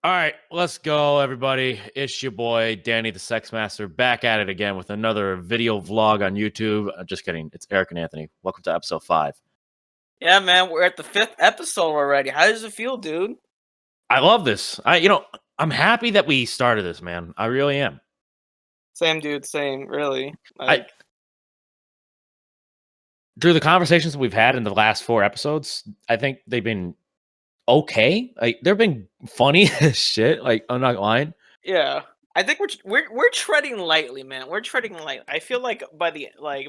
All right, let's go, everybody. It's your boy, Danny the Sex Master, back at it again with another video vlog on YouTube. Just kidding. It's Eric and Anthony. Welcome to episode 5. Yeah, man, we're at the 5th episode already. How does it feel, dude? I love this. I'm happy that we started this, man. I really am. Same, dude. Same. Really. I Through the conversations we've had in the last 4 episodes, I think they've been okay. Like they've been funny as shit. Like I'm not lying. Yeah, I think we're treading lightly, man. We're treading light. I feel like by the I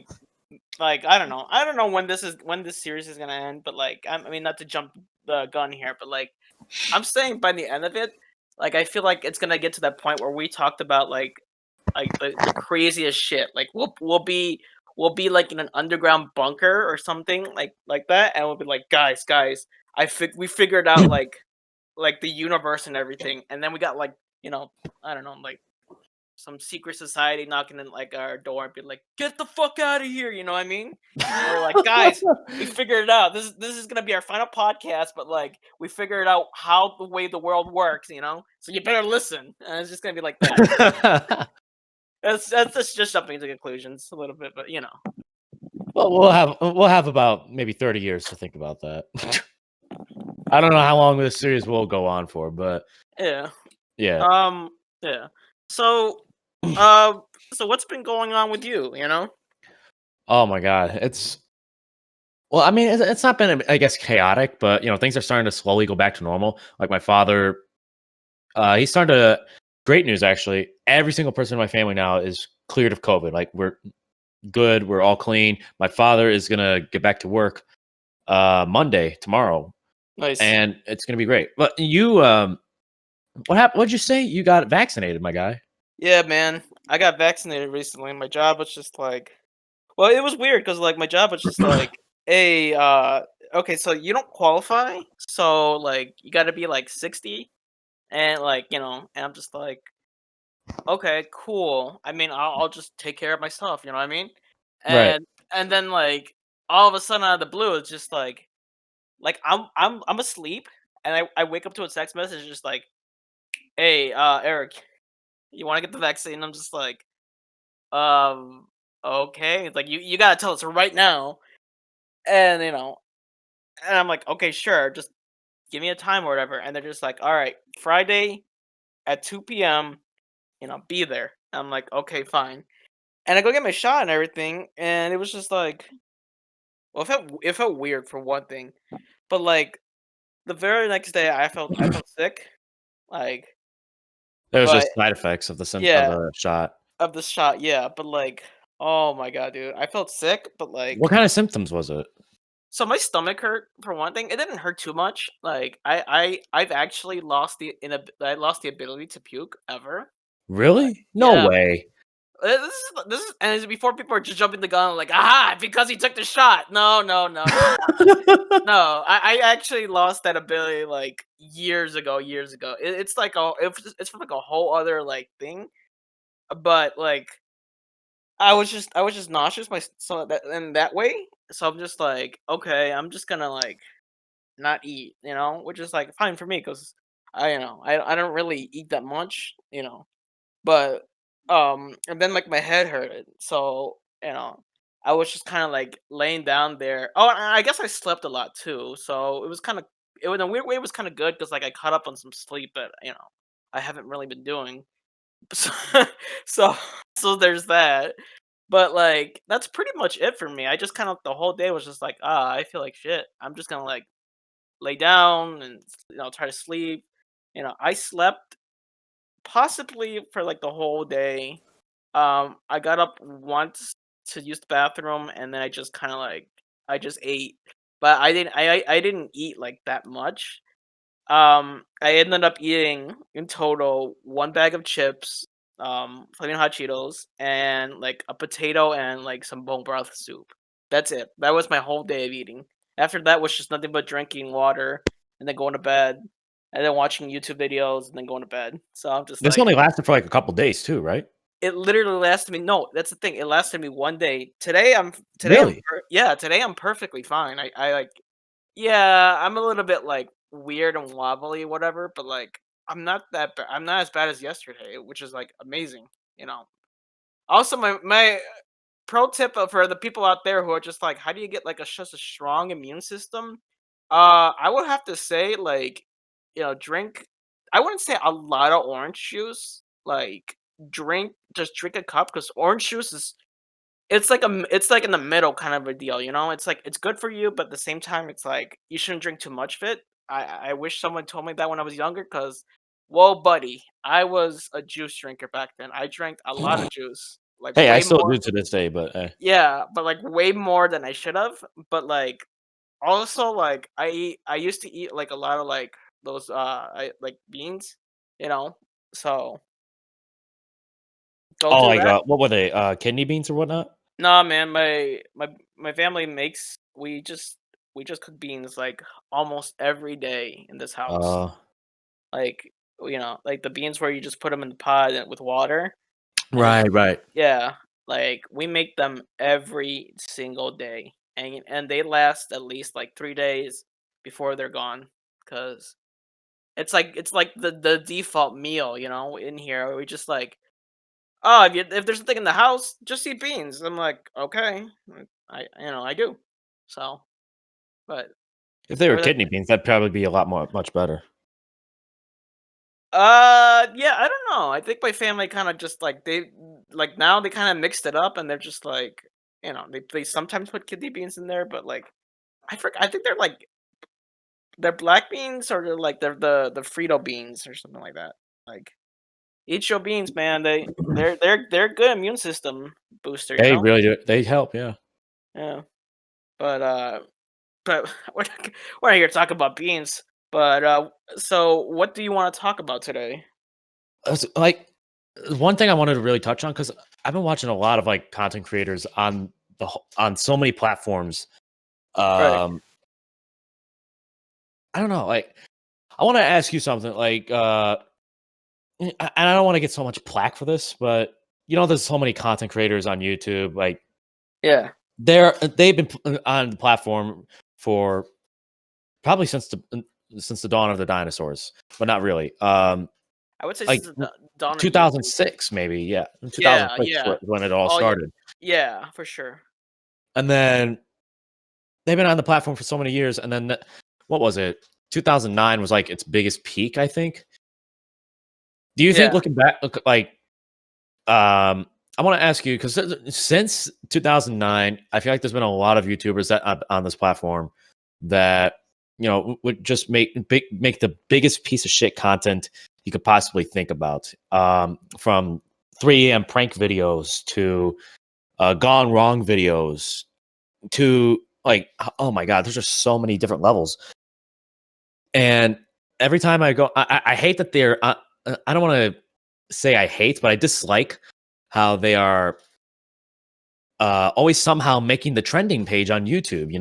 don't know. I don't know when this series is gonna end, but I mean, not to jump the gun here, but I'm saying by the end of it, I feel like it's gonna get to that point where we talked about the craziest shit. Like we'll be like in an underground bunker or something like that, and we'll be like, guys, we figured out like the universe and everything, and then we got I don't know, like some secret society knocking in like our door and be like, get the fuck out of here, you know what I mean? And we're like, guys, we figured it out. This is gonna be our final podcast, but we figured out how the way the world works, you know? So you better listen. And it's just gonna be like that. That's just jumping to conclusions a little bit, but you know. Well, we'll have about maybe 30 years to think about that. I don't know how long this series will go on for, but Yeah. yeah. Yeah. So uh so what's been going on with you, you know? Oh my god, I mean, it's not been, I guess, chaotic, but things are starting to slowly go back to normal. Like my father, he's starting to. Great news, actually. Every single person in my family now is cleared of COVID. Like we're good, we're all clean. My father is gonna get back to work Monday, tomorrow, Nice. and it's gonna be great. But you, what happened? What'd you say? You got vaccinated, my guy? Yeah, man. I got vaccinated recently. My job was just well, it was weird because my job was just hey, okay, so you don't qualify, so you got to be 60, and and I'm just like, okay, cool. I mean, I'll just take care of myself, you know what I mean? Right. And then all of a sudden out of the blue, it's just I'm asleep, and I wake up to a text message just like, hey, Eric, you want to get the vaccine? I'm just like, um, okay. It's like you gotta tell us right now, and and I'm like, okay, sure, just give me a time or whatever. And they're just like, all right, Friday at 2 p.m. Be there. I'm like, okay, fine. And I go get my shot and everything, and it was just well, it felt weird for one thing, but the very next day, I felt sick, like, There was but just side effects of of yeah, the shot. of the shot, yeah, but oh my god, dude, I felt sick, but What kind of symptoms was it? so my stomach hurt for one thing. It didn't hurt too much. I've actually I lost the ability to puke ever. Really? No Yeah. way. This is and it's before people are just jumping the gun like, aha, because he took the shot. No, no, no, no. No, I actually lost that ability years ago, years ago. It's it's from a whole other thing. But I was just nauseous so that in that way. So I'm just like, okay, I'm just gonna not eat, which is fine for me because I don't really eat that much, but and then my head hurted, so I was just kind of laying down there. Oh, and I guess I slept a lot too, so it was kind of it in a weird way it was kind of good because I caught up on some sleep that I haven't really been doing. So so, so there's that. But that's pretty much it for me. I just kind of the whole day was just like, I feel like shit. I'm just gonna lay down and try to sleep. I slept possibly for the whole day. I got up once to use the bathroom, and then I just kind of I just ate, but I didn't eat that much. I ended up eating in total one bag of chips, flaming hot Cheetos, and a potato and some bone broth soup. That's it. That was my whole day of eating. After that was just nothing but drinking water and then going to bed, and then watching YouTube videos and then going to bed. So I'm just This only lasted for like a couple days too, right? it literally lasted me. No, that's the thing. It lasted me one day. Really? Yeah, today I'm perfectly fine. I yeah, I'm a little bit weird and wobbly, whatever, but I'm not as bad as yesterday, which is like amazing. You know. Also, my pro tip for the people out there who are just like, how do you get like just a strong immune system? I would have to say like, drink. I wouldn't say a lot of orange juice. Like, just drink a cup because orange juice is it's like in the middle kind of a deal, you know? It's like it's good for you, but at the same time, it's like you shouldn't drink too much of it. I wish someone told me that when I was younger, cause whoa, buddy, I was a juice drinker back then. I drank a lot of juice, like Hey, I way still more. do to this day, but Yeah, but like way more than I should have. But like also like I used to eat like a lot of like those like beans, you know. So don't oh do my that. god, what were they? Kidney beans or whatnot? Nah, man, my family makes we just cook beans like almost every day in this house. Uh, Like, like the beans where you just put them in the pot with water and right, right. yeah, like we make them every single day. And they last at least like 3 days before they're gone cuz it's like the default meal, in here. We just like, "Oh, if there's something in the house, just eat beans." I'm like, "Okay." I do. So, but If they were or the kidney beans, that'd probably be a lot more much better. yeah, I don't know. I think my family kind of just like now they kind of mixed it up and they're just like, they sometimes put kidney beans in there, but like I think they're black beans or they're the Frito beans or something like that. Like eat your beans, man. They're good immune system booster, you They know? really do. They help, yeah. Yeah. But but we're not here to talk about beans. But so what do you want to talk about today? Like one thing I wanted to really touch on because I've been watching a lot of like content creators on on so many platforms. Right. Um, I don't know. Like, I want to ask you something. Like, and I don't want to get so much plaque for this, but there's so many content creators on YouTube. Like, Yeah. they've been on the platform for probably since the dawn of the dinosaurs, but not really. I would say Like since the dawn of YouTube. 2006, maybe. Yeah, Yeah, 2006 yeah. when it all Oh yeah. started, Yeah, for sure. and then they've been on the platform for so many years, and then what was it? 2009 was like its biggest peak, I think. Do you think Yeah. looking back, like, I want to ask you because since 2009, I feel like there's been a lot of YouTubers that on this platform that would just make the biggest piece of shit content you could possibly think about. From 3 a.m. prank videos to gone wrong videos to like, oh my god, there's just so many different levels. And every time I go, I hate that they're. I don't want to say I hate, but I dislike how they are always somehow making the trending page on YouTube.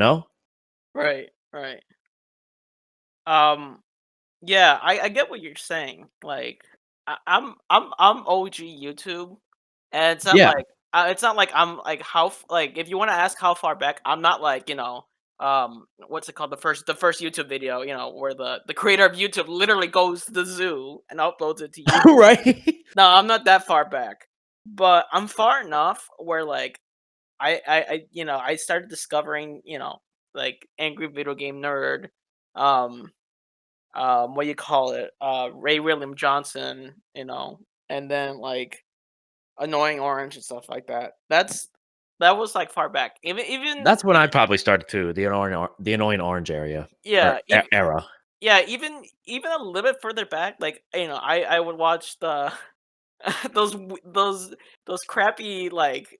Right. Right. Um yeah, I get what you're saying. Like I'm OG YouTube and Yeah. it's not like I'm like like if you want to ask how far back, I'm not like, what's it called, the first YouTube video, where the creator of YouTube literally goes to the zoo and uploads it to YouTube. Right. No, I'm not that far back. But I'm far enough where like I started discovering, like Angry Video Game Nerd, um what do you call it? Ray William Johnson, and then like Annoying Orange and stuff like that. That was like far back. That's when I probably started too. The annoying orange area or Yeah, era. yeah, even a little bit further back, like I would watch the those crappy like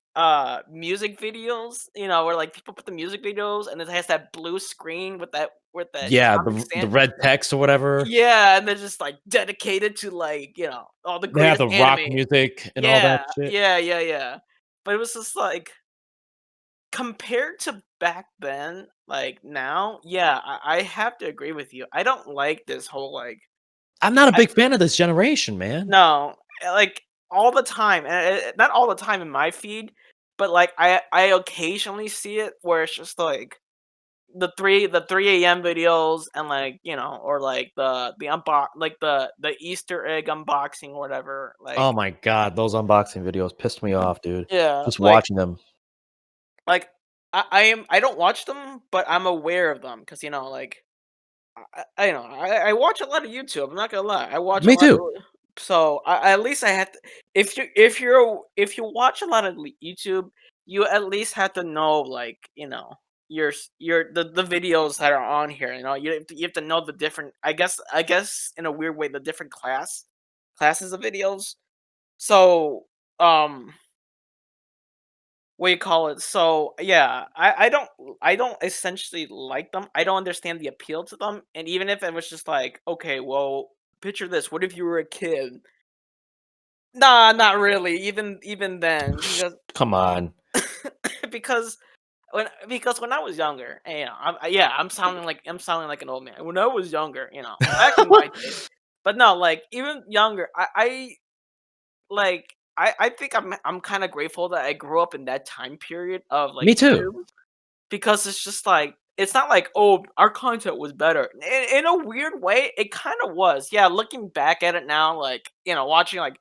music videos, where like people put the music videos and it has that blue screen with that Yeah, comic the stand. red text or whatever. Yeah, and they're just like dedicated to like, all the They have greatest the rock anime. music and all that Yeah, shit. yeah, yeah, yeah. But it was just like compared to back then, like now, yeah, I have to agree with you. I don't like this whole like I'm not a I big fan of this generation, man. no, like all the time, and not all the time in my feed, but like I occasionally see it where it's just like the 3 a.m. videos and like or like the Easter egg unboxing or whatever. Oh Like my god, those unboxing videos pissed me off, dude. yeah, Just watching them. like I don't watch them, but I'm aware of them because like I watch a lot of YouTube. I'm not gonna lie. I watch a Me lot. too. So at least I have to. If you watch a lot of YouTube, you at least have to know like the videos that are on here. You have to know the different. I guess in a weird way the different classes of videos. So um what you call it? So yeah, I don't essentially like them. I don't understand the appeal to them. And even if it was just like, okay, well, picture this. What if you were a kid? Nah, not really. Even then, because Come on. because when I was younger, and, yeah, I'm sounding like an old man. When I was younger, back in my day, but no, like even younger, I think I'm kind of grateful that I grew up in that time period of like Me too. YouTube. Because it's just like it's not like, "Oh, our content was better." In a weird way, it kinda was. Yeah, looking back at it now, like, watching, like,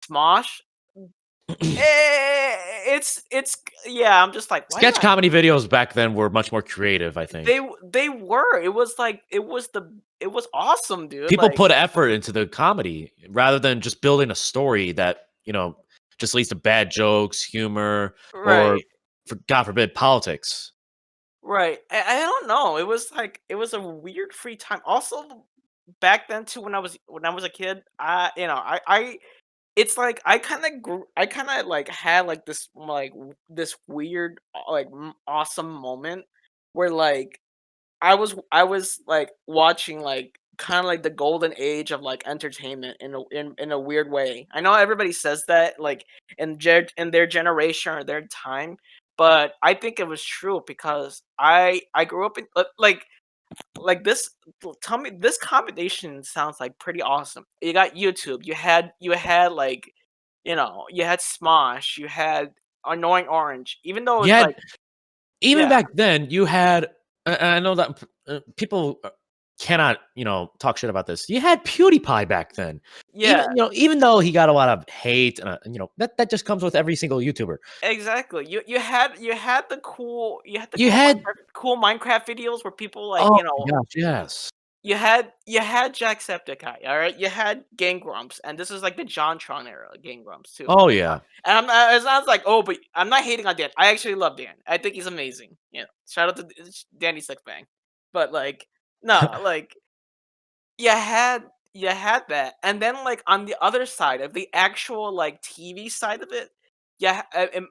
Smosh, it's yeah, I'm just like, "Why Sketch not?" comedy videos back then were much more creative, I think. They were. It was like it was awesome, dude, People like put effort into the comedy rather than just building a story that, just leads to bad jokes, humor, or right, for God forbid, politics. right. I don't know, it was like it was a weird free time. Also, back then too, when I was a kid, it's like I kinda, like, had, like, this weird, awesome moment where, like, I was, like, watching, like, kinda like the golden age of, like, entertainment in a weird way. I know everybody says that, like, in their generation or their time, but I think it was true because I grew up in this tell me this combination sounds, like, pretty awesome. You got YouTube, you had, like, you had Smosh, you had Annoying Orange, even though You it's had like even yeah, back then, you had and I know that people cannot, talk shit about this. You had PewDiePie back then. Even yeah, even though he got a lot of hate, and that just comes with every single YouTuber. exactly. You had the You cool had Minecraft videos where people like, oh my gosh, yes. you had Jacksepticeye, alright? You had Game Grumps, and this is like the JonTron era of Game Grumps too. Oh yeah. And it sounds like, oh, but I'm not hating on Dan. I actually love Dan. I think he's amazing. Shout out to Danny Sixbang. But like, no, like you had that, and then like on the other side of the actual like TV side of it, yeah,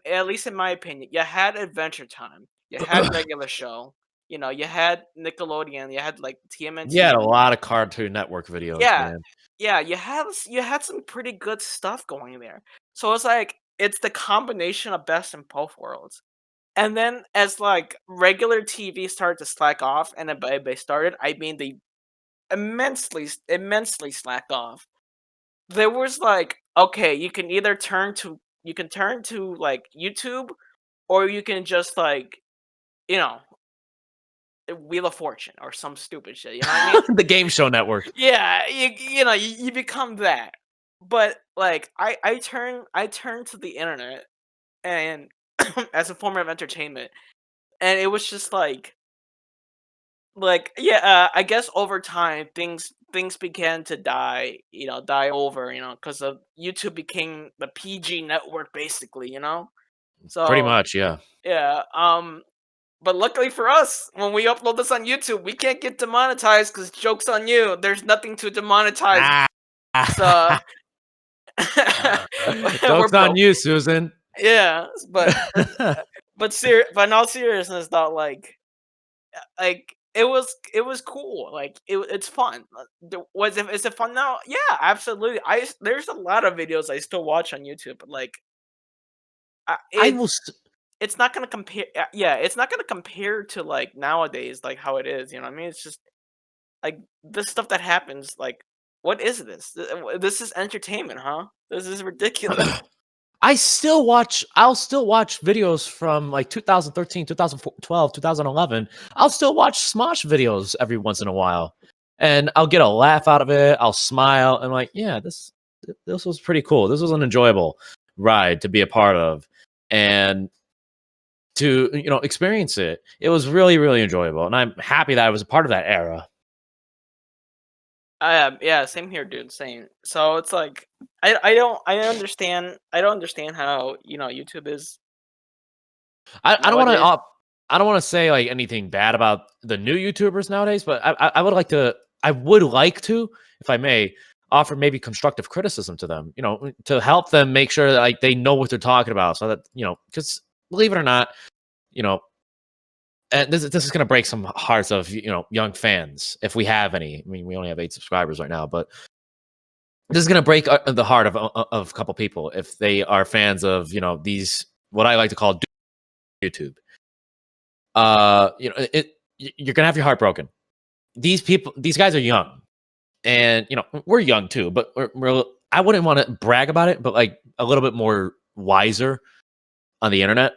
at least in my opinion, you had Adventure Time, you had Regular Show, you had Nickelodeon, you had like You had a TMNT. lot of Cartoon Network videos, Yeah, man. yeah, you had some pretty good stuff going there. So it's like it's the combination of best in both worlds. And then as like regular TV started to slack off, and then by started, I mean they immensely slacked off. There was like, okay, you can turn to like YouTube, or you can just like, you know, Wheel of Fortune or some stupid shit, you know what I mean? The Game Show Network. Yeah, you become that. But like I turn to the internet and as a form of entertainment, and it was just yeah, I guess over time things began to die over, because of YouTube became the PG network basically, Pretty So much, yeah. yeah, but luckily for us, when we upload this on YouTube, we can't get demonetized because jokes on you. There's nothing to demonetize. Ah. So we're Joke's on broke. you, Susan. Yeah, but in all seriousness, though, it was cool. Like it's fun. Is it fun now? Yeah, absolutely. There's a lot of videos I still watch on YouTube, but like I will it's not gonna compare. Yeah, it's not gonna compare to like nowadays, like how it is. You know what I mean? It's just like this stuff that happens. Like, what is this? This is entertainment, huh? This is ridiculous. I'll still watch videos from like 2013, 2012, 2011. I'll still watch Smosh videos every once in a while. And I'll get a laugh out of it. I'll smile and like, yeah, this was pretty cool. This was an enjoyable ride to be a part of and to, experience it. It was really, really enjoyable. And I'm happy that I was a part of that era. Yeah, same here, dude. Same. So it's like I don't understand how YouTube is I don't want nowadays. to. I don't want to say like anything bad about the new YouTubers nowadays, but I would like to. I would like to, if I may, offer maybe constructive criticism to them. To help them make sure that like they know what they're talking about, so that because believe it or not, you know, and this is going to break some hearts of young fans if we have any. I mean, we only have 8 subscribers right now, but this is going to break the heart of a couple people if they are fans of these what I like to call YouTube. You're gonna have your heart broken. These guys are young, and we're young too. But I wouldn't want to brag about it, but like a little bit more wiser on the internet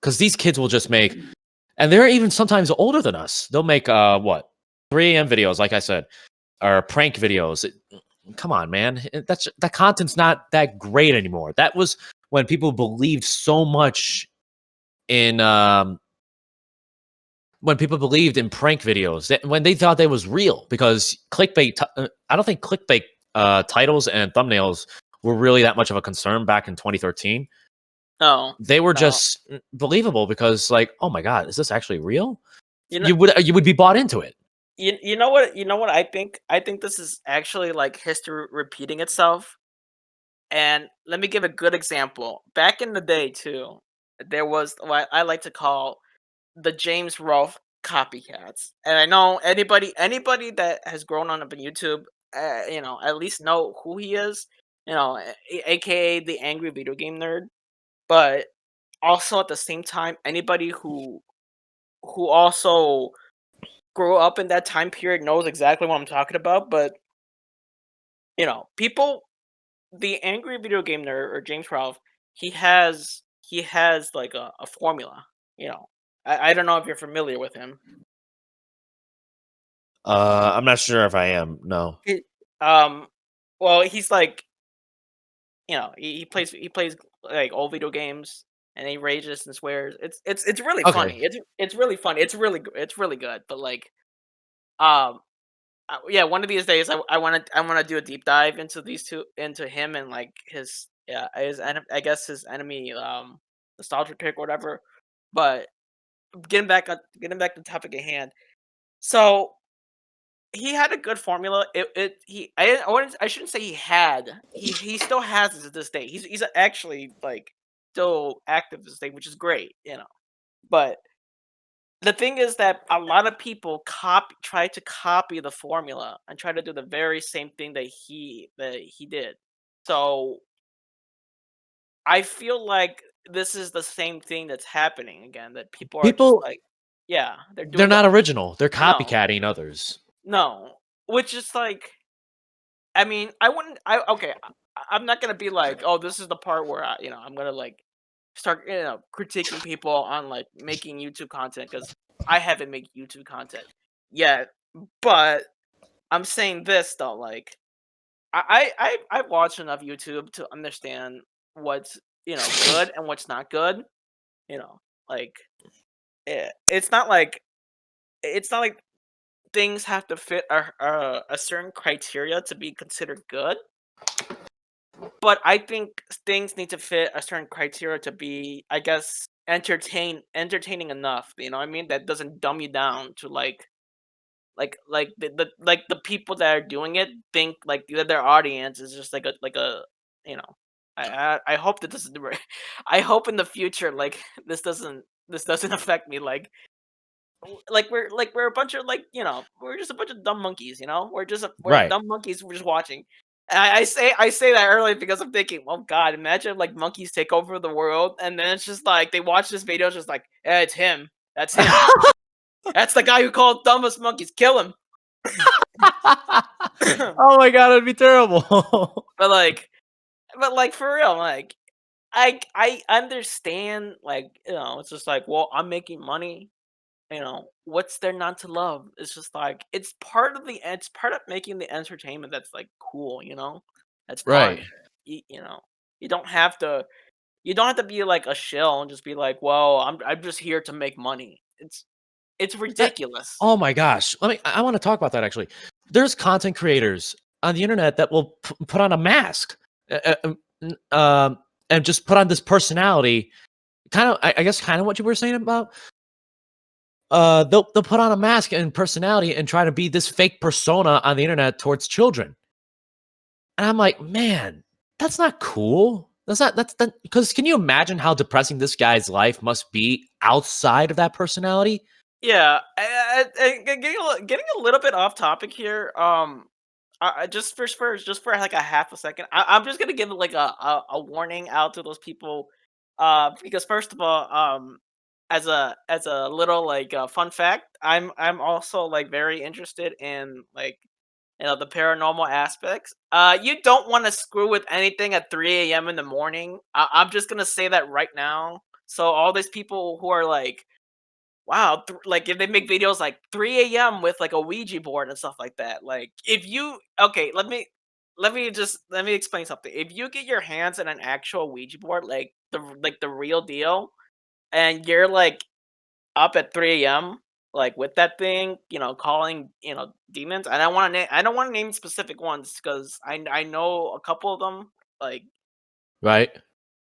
because these kids will just make, and they're even sometimes older than us. They'll make what 3 a.m. videos, like I said, or prank videos. Come on, man, that content's not that great anymore. That was when people believed so much in when people believed in prank videos, when they thought they was real, because I don't think clickbait titles and thumbnails were really that much of a concern back in 2013. No, They were no. just believable because, like, oh my god, is this actually real? You know, You would be bought into it. you know what I think. I think this is actually like history repeating itself. And let me give a good example. Back in the day, too, there was what I like to call the James Rolfe copycats. And I know anybody that has grown on up on YouTube, at least know who he is. AKA the angry video game nerd. But also at the same time, anybody who also grew up in that time period knows exactly what I'm talking about. But people, the angry video game nerd or James Rolfe, he has like a formula. You know, I don't know if you're familiar with him. I'm not sure if I am. No. He, um, well, he's like, he plays like old video games, and he rages and swears. It's really Okay. funny. It's really funny. It's really good. But like, um, yeah, one of these days I want to do a deep dive into these two, into him and like I guess his enemy, nostalgia pick or whatever. But getting back to the topic at hand. So he had a good formula. It he I wouldn't I shouldn't say he had. He still has it to this day. He's actually like still active to this day, which is great. But the thing is that a lot of people try to copy the formula and try to do the very same thing that he did. So I feel like this is the same thing that's happening again. That people are just People, like, yeah, they're they're doing the not original. They're no, copycatting others. no, which is like, I mean, I wouldn't. Okay. I'm not gonna be like, oh, this is the part where I'm gonna like start critiquing people on like making YouTube content because I haven't made YouTube content yet. But I'm saying this though, like I've watched enough YouTube to understand what's good and what's not good. You know, like it's not like things have to fit a certain criteria to be considered good. But I think things need to fit a certain criteria to be, I guess, entertaining enough. You know what I mean? That doesn't dumb you down to like the people that are doing it think like their audience is just like a you know. I hope that this is I hope in the future like this doesn't affect me like we're a bunch of we're just a bunch of dumb monkeys. We're Right. dumb monkeys. We're just watching. And I say that early because I'm thinking, oh God, imagine like monkeys take over the world, and then it's just like they watch this video, it's just like, yeah, it's him. That's him. That's the guy who called dumbest monkeys. Kill him. Oh my god, it'd be terrible. but like, but like for real, like. I understand, like, it's just like, well, I'm making money. What's there not to love? It's just like it's part of making the entertainment that's like cool. That's fun. Right. You know, you don't have to you don't have to be like a shill and just be like, well, I'm just here to make money. It's That ridiculous. oh my gosh. I wanna talk about that actually. There's content creators on the internet that will put on a mask, n and just put on this personality, kinda I guess kinda what you were saying about, they'll put on a mask and personality and try to be this fake persona on the internet towards children. And I'm like, "Man, that's not cool." That's not that's that because can you imagine how depressing this guy's life must be outside of that personality? Yeah, getting a little bit off topic here. Just just for like a half a second, I'm just gonna give like a warning out to those people, because first of all, as a little like fun fact, I'm also like very interested in like the paranormal aspects. You don't want to screw with anything at 3 a.m. in the morning. I'm just gonna say that right now. So all these people who are like, wow, like if they make videos like 3 a.m. with like a Ouija board and stuff like that. Like if you okay, let me explain something. If you get your hands on an actual Ouija board, like the real deal, and you're like up at 3 a.m. like with that thing, calling demons. And I don't want to name specific ones because I know a couple of them. Like Right?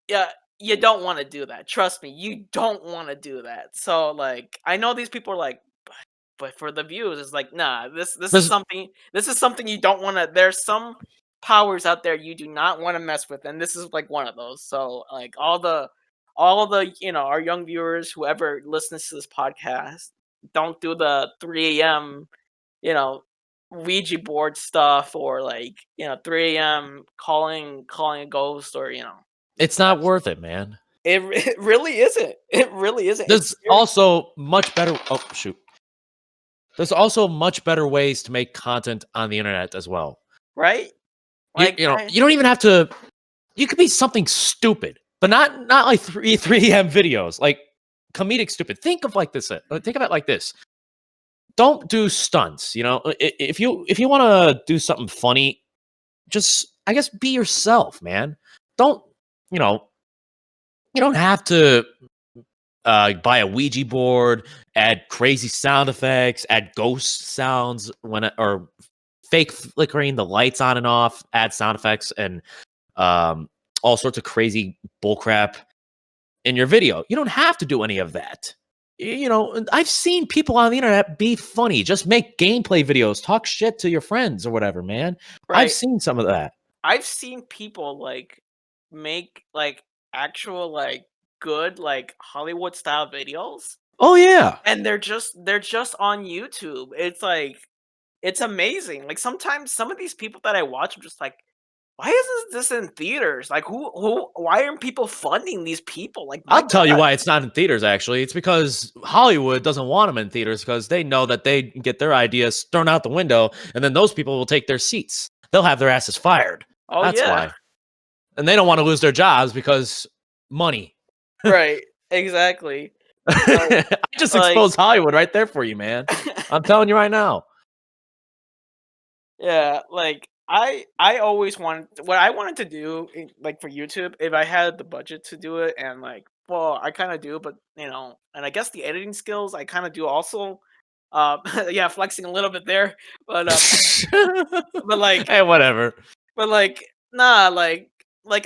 yeah, you don't wanna do that, trust me, you don't wanna do that. So, like, I know these people are like, "But for the views," it's like, "Nah, There's this is something you don't wanna there's some powers out there you do not wanna mess with, and this is, like, one of those." So, like, all the, our young viewers, whoever listens to this podcast, don't do the 3 AM, you know, Ouija board stuff or, like, 3 AM calling a ghost or, it's not worth it, man. it really isn't. It really isn't. It's There's scary, also much better oh, shoot. There's also much better ways to make content on the internet as well. right? You Like, you know, you don't even have to you could be something stupid, but not like 3 AM videos, like comedic stupid. Think of it like this. Don't do stunts, if you wanna do something funny, just, I guess, be yourself, man. Don't, you know, you don't have to buy a Ouija board, add crazy sound effects, add ghost sounds or fake flickering the lights on and off, add sound effects and um, all sorts of crazy bullcrap in your video. You don't have to do any of that. And I've seen people on the internet be funny, just make gameplay videos, talk shit to your friends or whatever, man. I've right? seen some of that. I've seen people, like, make, like, actual, like, good, like, Hollywood style videos, Oh yeah. and they're just on YouTube. It's like it's amazing. Like, sometimes some of these people that I watch, I'm just like, "Why isn't this in theaters? Like, why aren't people funding these people? Like, my I'll tell you god." why it's not in theaters, actually. It's because Hollywood doesn't want them in theaters because they know that they get their ideas thrown out the window, and then those people will take their seats. They'll have their asses fired. Oh, That's yeah. why. And they don't want to lose their jobs because money. Right. Exactly. Like I just like exposed Hollywood right there for you, man. I'm telling you right now. Yeah, like I always wanted what I wanted to do like for YouTube if I had the budget to do it and like well I kind of do but and I guess the editing skills I kind of do also yeah flexing a little bit there but but like Hey, whatever. but like nah like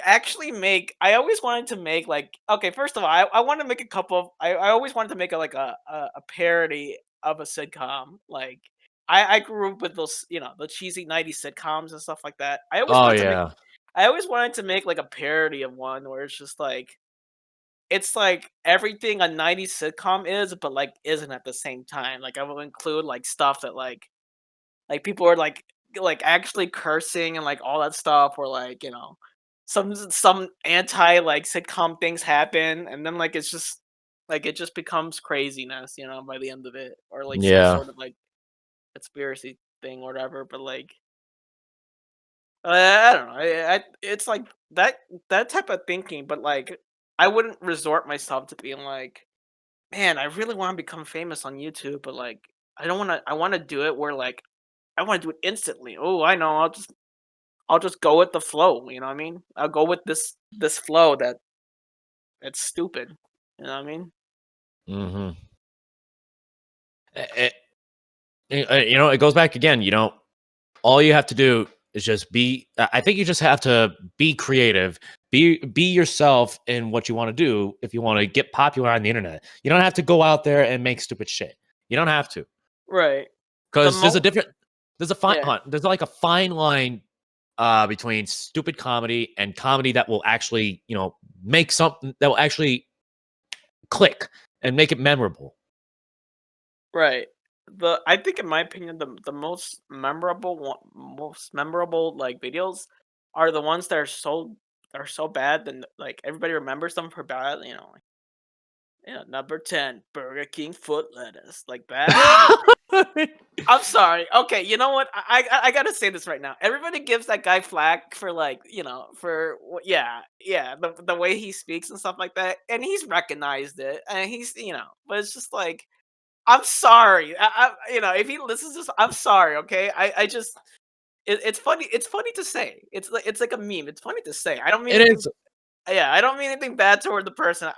actually make I always wanted to make like okay first of all I want to make a couple of I always wanted to make a parody of a sitcom like I grew up with those the cheesy 90s sitcoms and stuff like that Oh yeah. I always wanted to make like a parody of one where it's like everything a 90s sitcom is but like isn't at the same time like I will include like stuff that like people are like actually cursing and like all that stuff or like, some anti like sitcom things happen and then like it just becomes craziness, by the end of it. Or like some Yeah. sort of like conspiracy thing or whatever. But like I don't know. It's like that type of thinking, but like I wouldn't resort myself to being like, man, I really want to become famous on YouTube, but like I don't want to. I want to do it where like I want to do it instantly. Oh, I know. I'll just go with the flow. You know what I mean? I'll go with this flow that's stupid. You know what I mean? Hmm. You know, it goes back again. You know, all you have to do is just be. I think you just have to be creative, be yourself in what you want to do. If you want to get popular on the internet, you don't have to go out there and make stupid shit. You don't have to, Right. The because mo there's a fine Yeah. there's like a fine line between stupid comedy and comedy that will actually, you know, make something that will actually click and make it memorable. Right. I think in my opinion the most memorable like videos are the ones that are so bad that like everybody remembers them for bad, number 10 Burger King foot lettuce like that. I'm sorry. Okay, you know what? I gotta say this right now. Everybody gives that guy flack for like, yeah, the way he speaks and stuff like that, and he's recognized it, and but it's just like I'm sorry. If he listens to this, I'm sorry. Okay, I just it's funny. It's funny to say. It's like a meme. It's funny to say. I don't mean It anything. is. Yeah, I don't mean anything bad toward the person.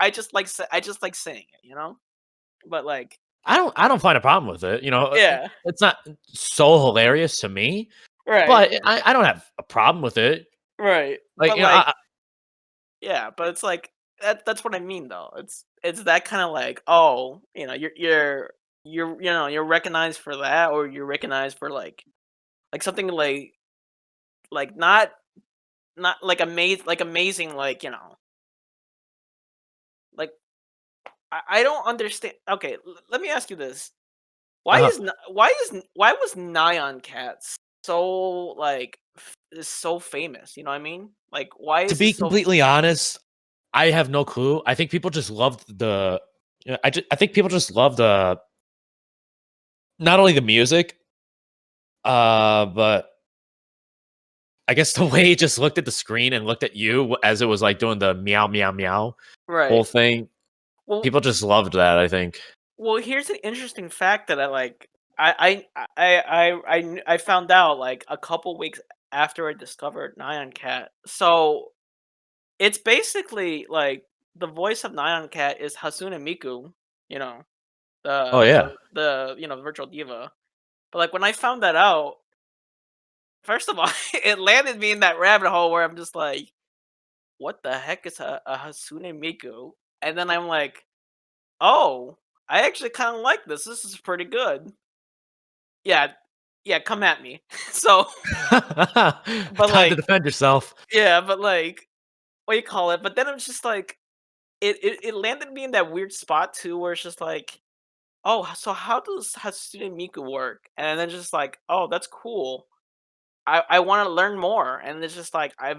I just like saying it. But like, I don't find a problem with it. You know, yeah, it's not so hilarious to me, right, but I don't have a problem with it. right. Like, But you know, like, yeah, but it's like that's what I mean though. It's that kind of like, oh, you're recognized for that, or you're recognized for like something like not like amazing, like I don't understand. Okay, let me ask you this: uh, why was Nyan Cats so is so famous? You know what I mean? Like, why to is it be so? completely honest, I have no clue. I think people just loved the. I think people just love the not only the music, but I guess the way he just looked at the screen and looked at you as it was like doing the meow meow meow whole Right. thing. Well, People just loved that, I think. here's an interesting fact that I like. I found out like a couple weeks after I discovered Nyan Cat. So it's basically like the voice of Nyan Cat is Hasune Miku. You know Oh yeah. the virtual diva. But like when I found that out, first of all, it landed me in that rabbit hole where I'm just like, what the heck is a Hasune Miku? And then I'm like, oh, I actually kind of like this. This is pretty good. Yeah, yeah, come at me. So, but Time to like, defend yourself. yeah, but like, what do you call it? But then I'm just like, it landed me in that weird spot too, where it's just like, oh, so how does Hatsune Miku work? And then just like, oh, that's cool. I want to learn more, and it's just like I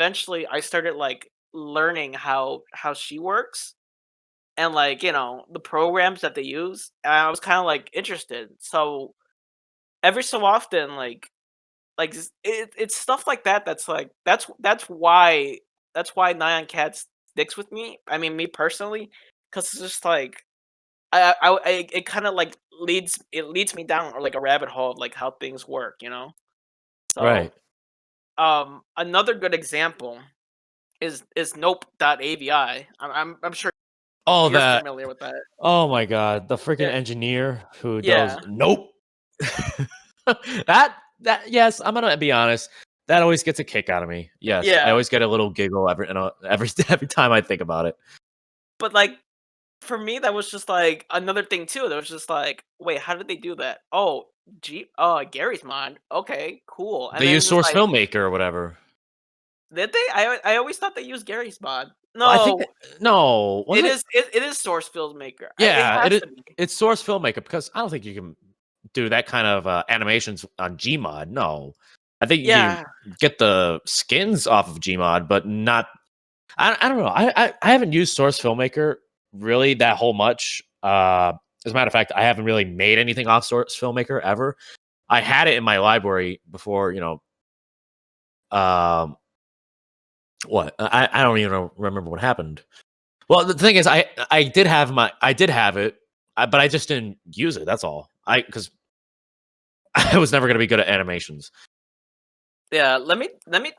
started like learning how she works and like the programs that they use, and I was kind of like interested. So every so often, it's stuff like that. That's like that's why Nyan Cat sticks with me. I mean, me personally, because it's just like it kind of like leads me down or like a rabbit hole of like how things work. So Right. another good example is Nope.avi. I'm sure Oh, you're that. familiar with that. Oh my god, the freaking Yeah, engineer who does yeah, nope. That yes, I'm gonna be honest. That always gets a kick out of me. Yes, I yeah. always get a little giggle every every time I think about it. But like for me, that was just like another thing too. That was just like, wait, how did they do that? Oh, Gary's mod. Okay, cool. And They then use it's just Source like, Filmmaker or whatever. did they? I always thought they used Gary's mod. Well, I think that, No, no, was it? it is Source Filmmaker. It Yeah, has to be. it's Source Filmmaker because I don't think you can do that kind of animations on Gmod. No, I think you can Yeah, get the skins off of Gmod, but not. I don't know. I haven't used Source Filmmaker really that whole much. As a matter of fact, I haven't really made anything off Source Filmmaker ever. I had it in my library before, you know, What? I don't even remember what happened. Well, the thing is, I did have it, but I just didn't use it. That's all. Because I was never gonna be good at animations. Yeah, let me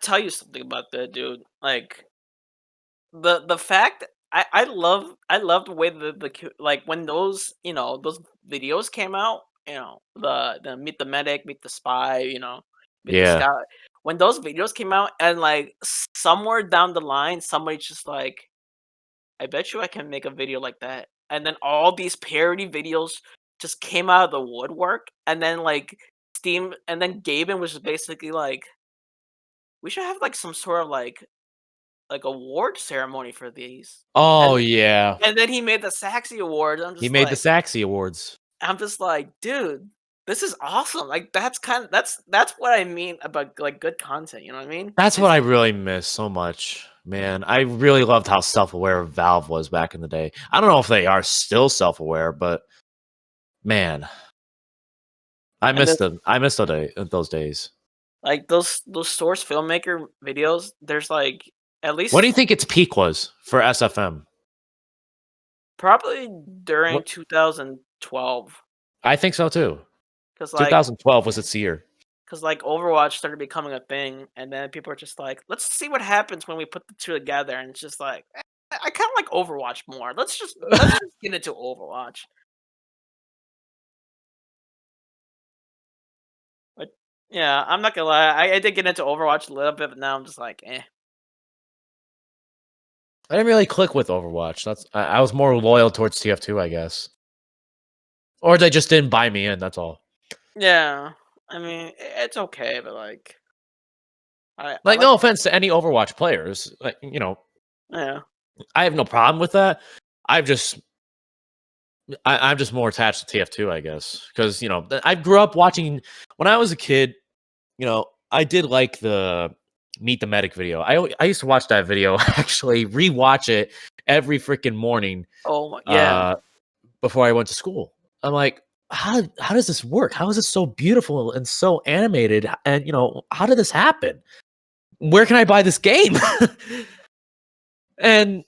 tell you something about that, dude. Like the fact I love the way like when those those videos came out, the Meet the Medic, Meet the Spy, Meet the Yeah. Scout. When those videos came out, and like somewhere down the line, somebody's just like, I bet you I can make a video like that. And then all these parody videos just came out of the woodwork, and then like Steam, and then Gaben was just basically like, we should have like some sort of like award ceremony for these. Oh And yeah. and then he made the Saxy Awards. He made the Saxy Awards. I'm just like, dude, this is awesome. Like that's what I mean about like good content. You know what I mean? That's what It's I really miss so much, man. I really loved how self-aware Valve was back in the day. I don't know if they are still self-aware, but man, I and miss this them. I miss those days. like those source filmmaker videos. There's like at What do least you think its peak was for SFM? probably during What 2012, I think so too. because like 2012 was its year. because like Overwatch started becoming a thing, and then people are just like, let's see what happens when we put the two together, and it's just like, I kind of like Overwatch more. Let's just get into Overwatch. But yeah, I'm not gonna lie, I did get into Overwatch a little bit, but now I'm just like, eh. I didn't really click with Overwatch. I was more loyal towards TF2, I guess, or they just didn't buy me in. That's all. Yeah, I mean, it's okay, but like, I Like, like, no offense to any Overwatch players, like, yeah, I have no problem with that. I've just I'm just more attached to TF2, I guess, because I grew up watching when I was a kid. I did like the Meet the Medic video. I used to watch that video actually, rewatch it every freaking morning oh my, yeah. uh, before I went to school. I'm like, how does this work? How is this so beautiful and so animated? And how did this happen? Where can I buy this game? And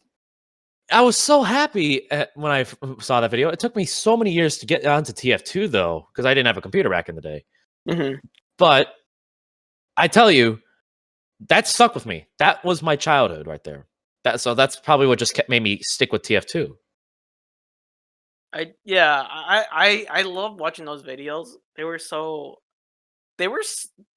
I was so happy when I saw that video. It took me so many years to get onto TF2 though, because I didn't have a computer back in the day. Hmm. But I tell you, that stuck with me. That was my childhood right there. That's probably what just made me stick with TF2. I love watching those videos. They were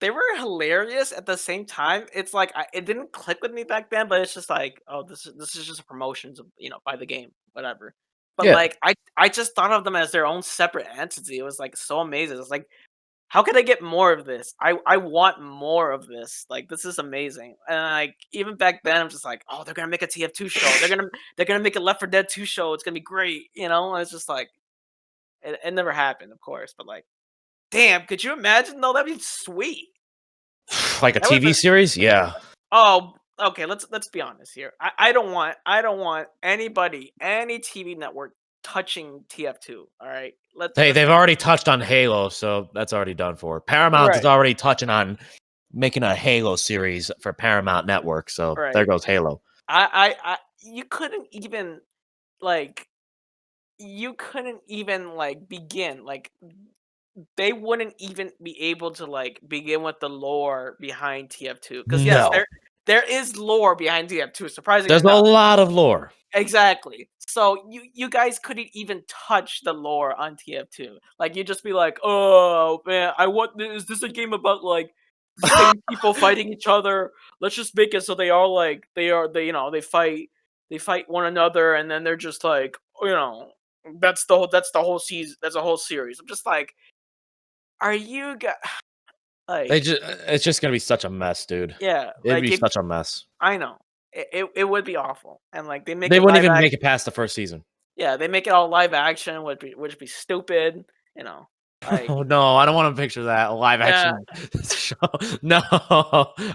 they were hilarious at the same time. It's like it didn't click with me back then, but it's just like, oh, this is just a promotions of, by the game, whatever. But Yeah. like I just thought of them as their own separate entity. It was like so amazing. It's like, how can I get more of this? I want more of this. Like this is amazing. And like even back then, I'm just like, oh, they're gonna make a TF2 show. They're gonna make a Left 4 Dead 2 show. It's gonna be great. And it's just like it never happened, of course. But like, damn, could you imagine though? That'd be sweet. Like a That would TV be. series? Yeah. Oh, okay. Let's be honest here. I don't want anybody, any TV network touching TF2. All right. Hey, Let's they've be already touched on Halo, so that's already done for. Paramount is right. already touching on making a Halo series for Paramount Network, so there Right. goes Halo. You couldn't even like begin like they wouldn't even be able to like begin with the lore behind TF2, because yes, No. there is lore behind TF2, surprisingly There's a enough. lot of lore. Exactly. So you guys couldn't even touch the lore on TF2. Like you'd just be like, "Oh man, is this a game about like the same people fighting each other? Let's just make it so they all like they fight one another, and then they're just like, that's the whole season, that's a whole series." I'm just like, are you guys like, It's just gonna be such a mess, dude. yeah, It'd like be if such a mess. I know. It would be awful. And like they make They it wouldn't live even action. make it past the first season. Yeah, they make it all live action, which be stupid, you know. Like, Oh no, I don't want to picture that a live yeah, action show. No,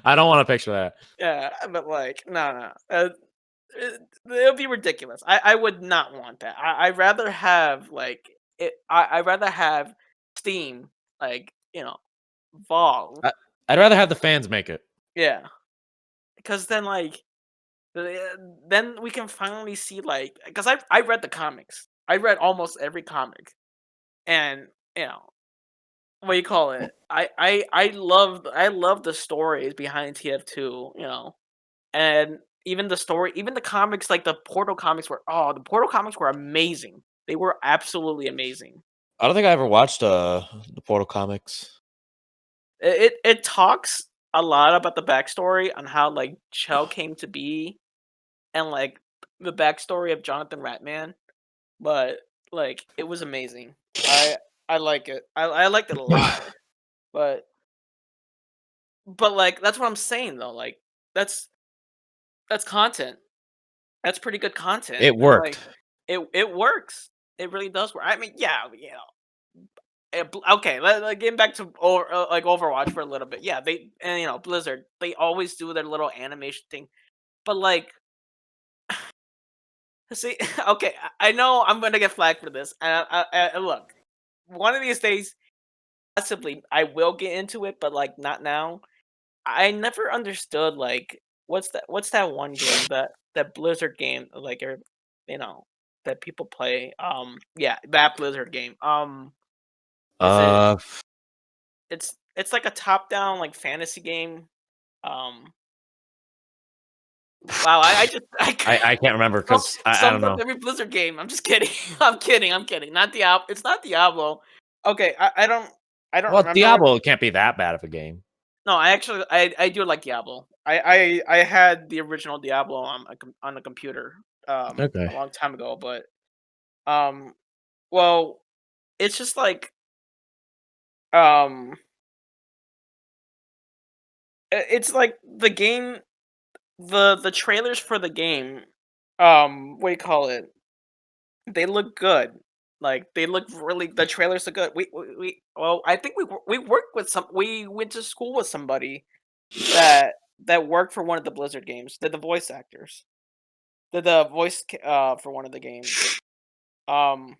I don't want to picture that. yeah, but like, no, no, it'll be ridiculous. I would not want that. I'd rather have like it. I'd rather have Steam, like, Valve. I, I'd rather have the fans make it. Yeah, because then like then we can finally see like because I read the comics. I read almost every comic, and you know what do you call it? I love the stories behind TF2. And even the comics, like the Portal comics the Portal comics were amazing. They were absolutely amazing. I don't think I ever watched the Portal comics. It talks a lot about the backstory on how like Chell came to be and like the backstory of Jonathan Ratman, but like it was amazing. I like it. I liked it a lot. But like that's what I'm saying though. Like that's that's content. That's pretty good content, It and like worked. it works. It really does work. I mean, yeah, okay, getting back to like Overwatch for a little bit. Yeah, they and Blizzard, they always do their little animation thing, but like, see, okay, I know I'm gonna get flagged for this, and look, one of these days, possibly I will get into it, but like not now. I never understood like what's that one game that Blizzard game like or you know that people play yeah, that Blizzard game is it Uh, it's like a top down like fantasy game. um wow, I just I can't remember sum- because I don't sums up know. every Blizzard game. I'm just kidding. I'm kidding, not Diablo. It's not Diablo. Okay, I don't Well, remember what. Diablo can't be that bad of a game. No, I actually I do like Diablo. I had the original Diablo on a computer a Okay. long time ago, but um well, it's just like um it's like the game, the trailers for the game, what do you call it? They look good. Like they look really, the trailers are good. Well, I think we worked with we went to school with somebody that worked for one of the Blizzard games. They're the voice actors. The voice for one of the games. Um,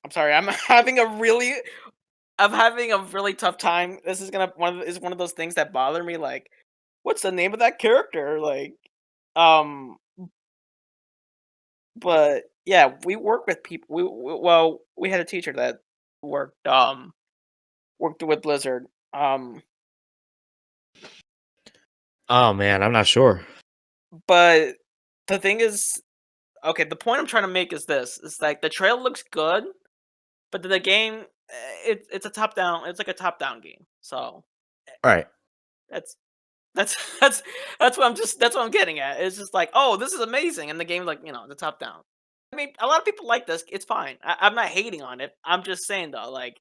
I'm sorry. I'm having a really tough time. This is is one of those things that bother me. Like, what's the name of that character? Like, um, but yeah, we work with people. Well, we had a teacher that worked worked with Blizzard. Oh man, I'm not sure. But the thing is, okay. The point I'm trying to make is this: it's like the trailer looks good, but the game, it's a top down. It's like a top down game. So Right. that's that's that's what that's what I'm getting at. It's just like, oh, this is amazing, and the game like the top down. I mean, a lot of people like this. It's fine. I'm not hating on it. I'm just saying though, like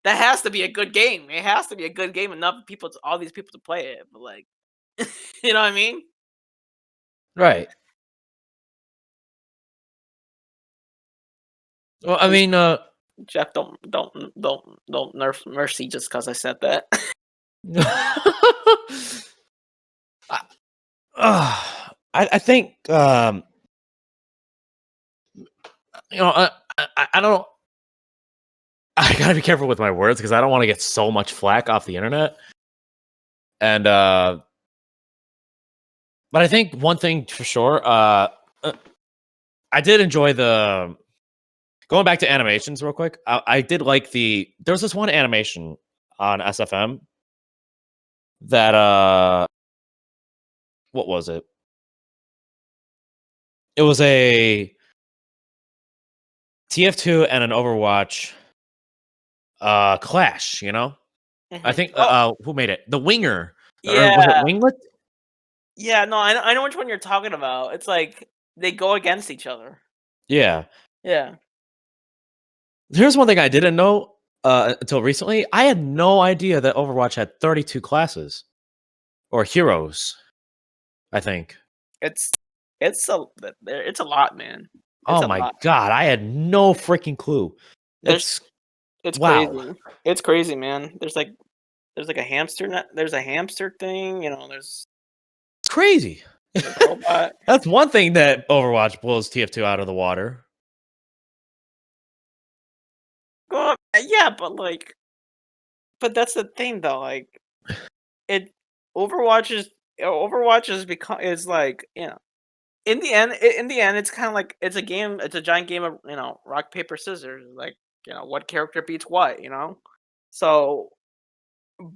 that has to be a good game. It has to be a good game enough people all these people to play it. But like, you know what I mean? Right. Well, I Please, mean, Jeff, don't nerf Mercy just because I said that. I, I think you know I don't. I gotta be careful with my words because I don't want to get so much flack off the internet. And but I think one thing for sure, I did enjoy the going back to animations real quick. I did like there was this one animation on SFM that what was it? It was a TF2 and an Overwatch clash, you know? I think Oh, who made it? The Winger or was it yeah, Winglet? yeah. No, I know which one you're talking about. It's like they go against each other. Yeah. Yeah. Here's one thing I didn't know until recently. I had no idea that Overwatch had 32 classes or heroes, I think. It's it's a lot, man. It's Oh a my lot. god, I had no freaking clue. There's It's it's wow. crazy. It's crazy, man. There's like a hamster there's a hamster thing, It's crazy. there's a robot. That's one thing that Overwatch blows TF2 out of the water. Well, yeah, but that's the thing though, like it Overwatch is Overwatch is become is like, in the end, it's kind of like it's a game. It's a giant game of rock paper scissors. Like what character beats what. So,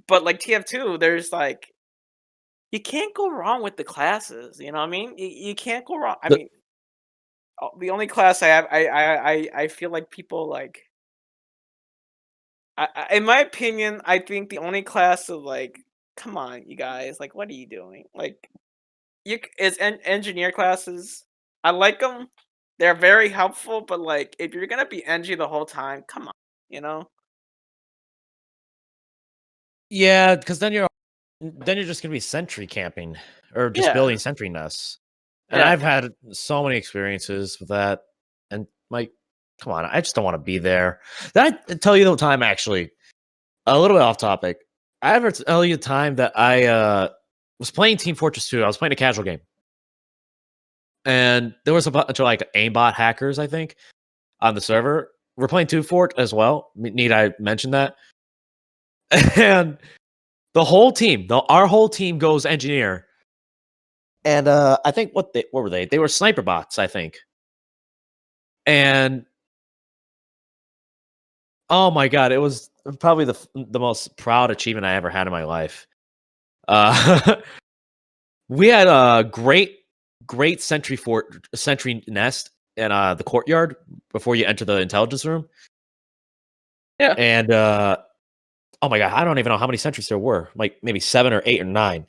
but like TF2, there's like you can't go wrong with the classes. You know what I mean? You can't go wrong. I The mean, the only class I have, I feel like people like. In my opinion, I think the only class of like, come on, you guys, like, what are you doing? Like, is engineer classes. I like them. They're very helpful, but like, if you're gonna be NG the whole time, come on, you know? Yeah, because then you're just gonna be sentry camping or just Yeah, building sentry nests. And yeah. I've had so many experiences with that. And like, come on, I just don't want to be there. Did I tell you the time actually? A little bit off topic. I ever tell you the time that I was playing Team Fortress 2. I was playing a casual game. And there was a bunch of like aimbot hackers, I think, on the server. We're playing 2 Fort as well. Need I mention that? And the whole team, our whole team goes engineer. And I think what were they? They were sniper bots, I think. And oh my god, it was probably the most proud achievement I ever had in my life. Uh, we had a great sentry nest in the courtyard before you enter the intelligence room. Yeah. And oh my god, I don't even know how many sentries there were. Like maybe 7 or 8 or 9.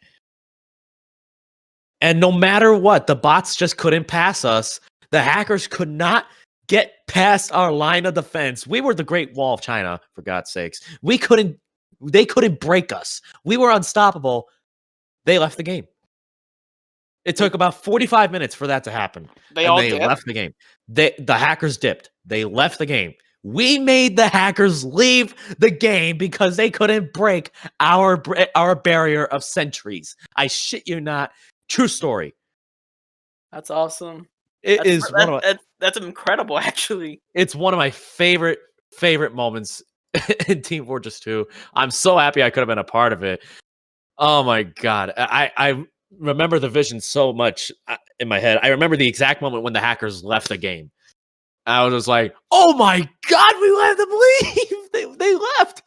And no matter what, the bots just couldn't pass us. The hackers could not get past our line of defense. We were the Great Wall of China, for God's sakes. They couldn't break us. We were unstoppable. They left the game. It took about 45 minutes for that to happen. They And all they dip. left the game. The hackers dipped. They left the game. We made the hackers leave the game because they couldn't break our barrier of sentries. I shit you not. True story. That's awesome. It is one of my, That's incredible, actually. it's one of my favorite moments in Team Fortress 2. I'm so happy I could have been a part of it. Oh my god. I remember the vision so much in my head. I remember the exact moment when the hackers left the game. I was just like, "Oh my god, we let them leave. They left.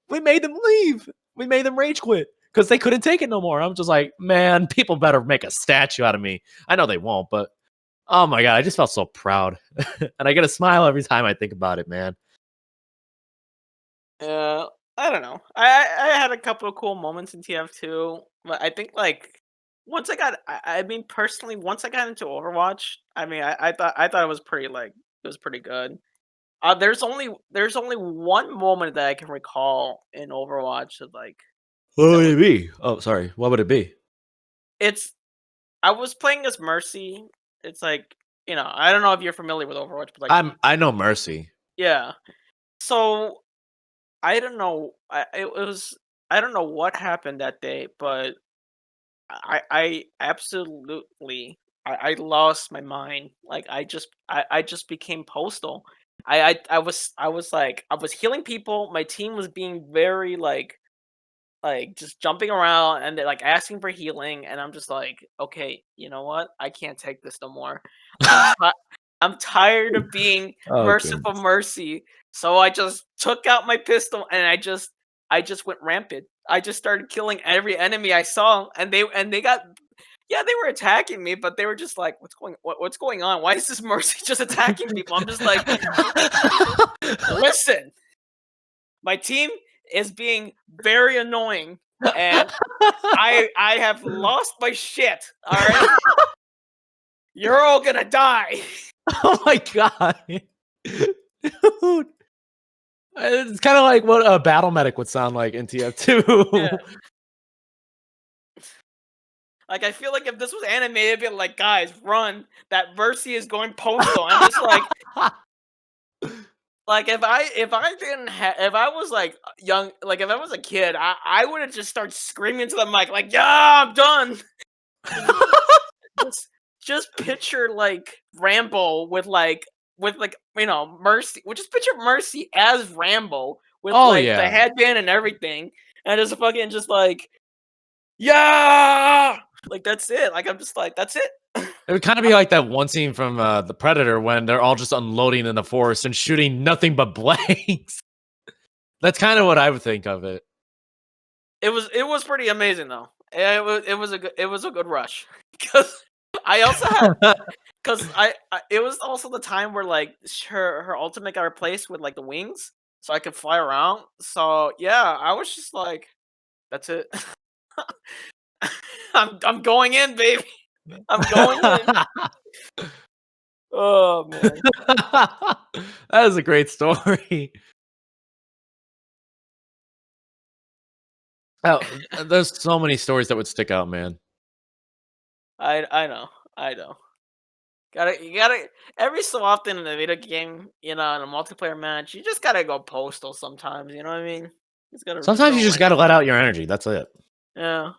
We made them leave. We made them rage quit because they couldn't take it no more." I'm just like, "Man, people better make a statue out of me." I know they won't, but oh my god, I just felt so proud. And I get a smile every time I think about it, man. I don't know. I had a couple of cool moments in TF2, but I think like once I mean personally, once I got into Overwatch, I mean I thought it was pretty like it was pretty good. There's only one moment that I can recall in Overwatch that like What that would was it be? Oh, sorry. What would it be? it's I was playing as Mercy. It's like, I don't know if you're familiar with Overwatch, but like I know Mercy. yeah. So I don't know. It was I don't know what happened that day, but I absolutely I lost my mind. Like I just became postal. I was like I was healing people. My team was being very like just jumping around and they're like asking for healing, and I'm just like, okay, you know what? I can't take this no more. I'm ti- I'm tired of being Oh merciful goodness. mercy. So I just took out my pistol and I just went rampant. I just started killing every enemy I saw, and they got yeah, they were attacking me, but they were just like, what's going on? Why is this mercy just attacking people? I'm just like, listen, my team is being very annoying, and I have lost my shit. All right, you're all gonna die. Oh my god. Dude. It's kind of like what a battle medic would sound like in TF2. Yeah, like I feel like if this was animated, it'd be like, guys, run! That Mercy is going postal. I'm just like if I didn't have if I was like young, like if I was a kid, I would have just started screaming to the mic like, yeah, I'm done. Just just picture like Rambo with like Mercy. Well, just picture Mercy as Rambo with Oh like the yeah. headband and everything. And just fucking just like, yeah, like that's it. Like I'm just like, that's it. It would kind of be like that one scene from The Predator when they're all just unloading in the forest and shooting nothing but blanks. That's kind of what I would think of it. It was pretty amazing though. It was a good rush because I also had because it was also the time where like her ultimate got replaced with like the wings, so I could fly around. So yeah, I was just like, that's it. I'm going in, baby. I'm going in. Oh man. That is a great story. Oh, there's so many stories that would stick out, man. I know. I know. You gotta every so often in a video game, in a multiplayer match, you just gotta go postal sometimes, you know what I mean? Just gotta Sometimes you throw just like got to let out your energy. That's it. yeah.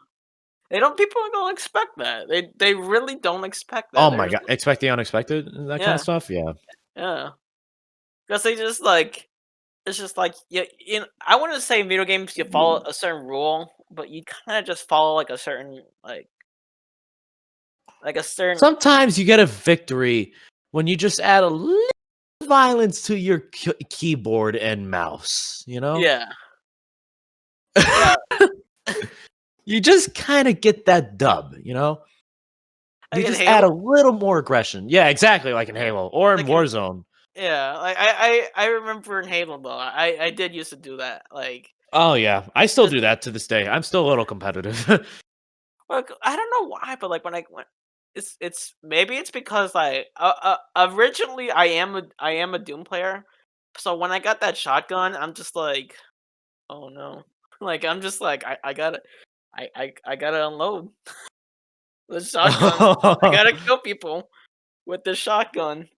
They don't people don't expect that. They really don't expect that. Oh They're my just god, expect the unexpected and that kind of yeah, stuff. Yeah. yeah. Because they just like it's just like I wouldn't say in video games you follow a certain rule, but you kind of just follow like a certain like a certain Sometimes you get a victory when you just add a little violence to your keyboard and mouse. You know. yeah. Yeah, You just kind of get that dub. You know. You like in just add Halo, a little more aggression. Yeah, exactly, like in Halo or in like in Warzone. yeah, like I remember in Halo though. I did used to do that. Like Oh yeah, I still just do that to this day. I'm still a little competitive. like I don't know why, but like when it's maybe it's because like originally I am a Doom player, so when I got that shotgun, I'm just like, oh no, like I'm just like I gotta I gotta unload the shotgun. I gotta kill people with the shotgun,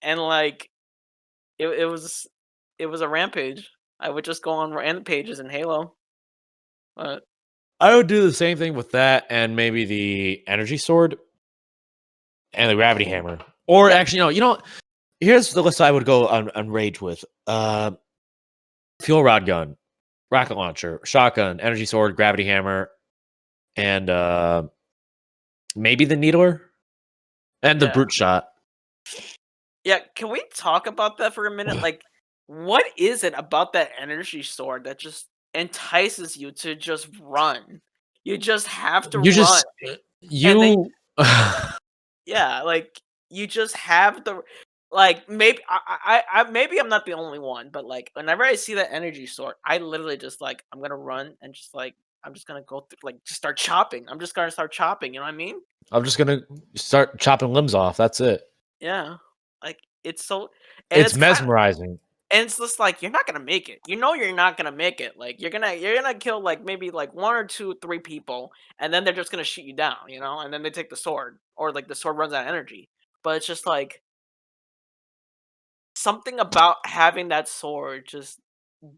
and like it was a rampage. I would just go on rampages in Halo, but I would do the same thing with that and maybe the energy sword and the gravity hammer. Or yeah, actually, no, here's the list I would go on rage with. Fuel rod gun, rocket launcher, shotgun, energy sword, gravity hammer, and maybe the needler and the yeah. brute shot. Yeah, can we talk about that for a minute? Like, what is it about that energy sword that just entices you to just run? You just have to You run, just and then you yeah, like you just have the like maybe maybe I'm not the only one, but like whenever I see that energy sword, I literally just like I'm gonna run and just like I'm just gonna go through like just start chopping. I'm just gonna start chopping. You know what I mean? I'm just gonna start chopping limbs off. That's it. Yeah, like it's so, and It's it's kind of. mesmerizing. And it's just like you're not gonna make it. You know you're not gonna make it. Like you're gonna kill like maybe like one or two, three people, and then they're just gonna shoot you down, and then they take the sword. Or like the sword runs out of energy. But it's just like something about having that sword just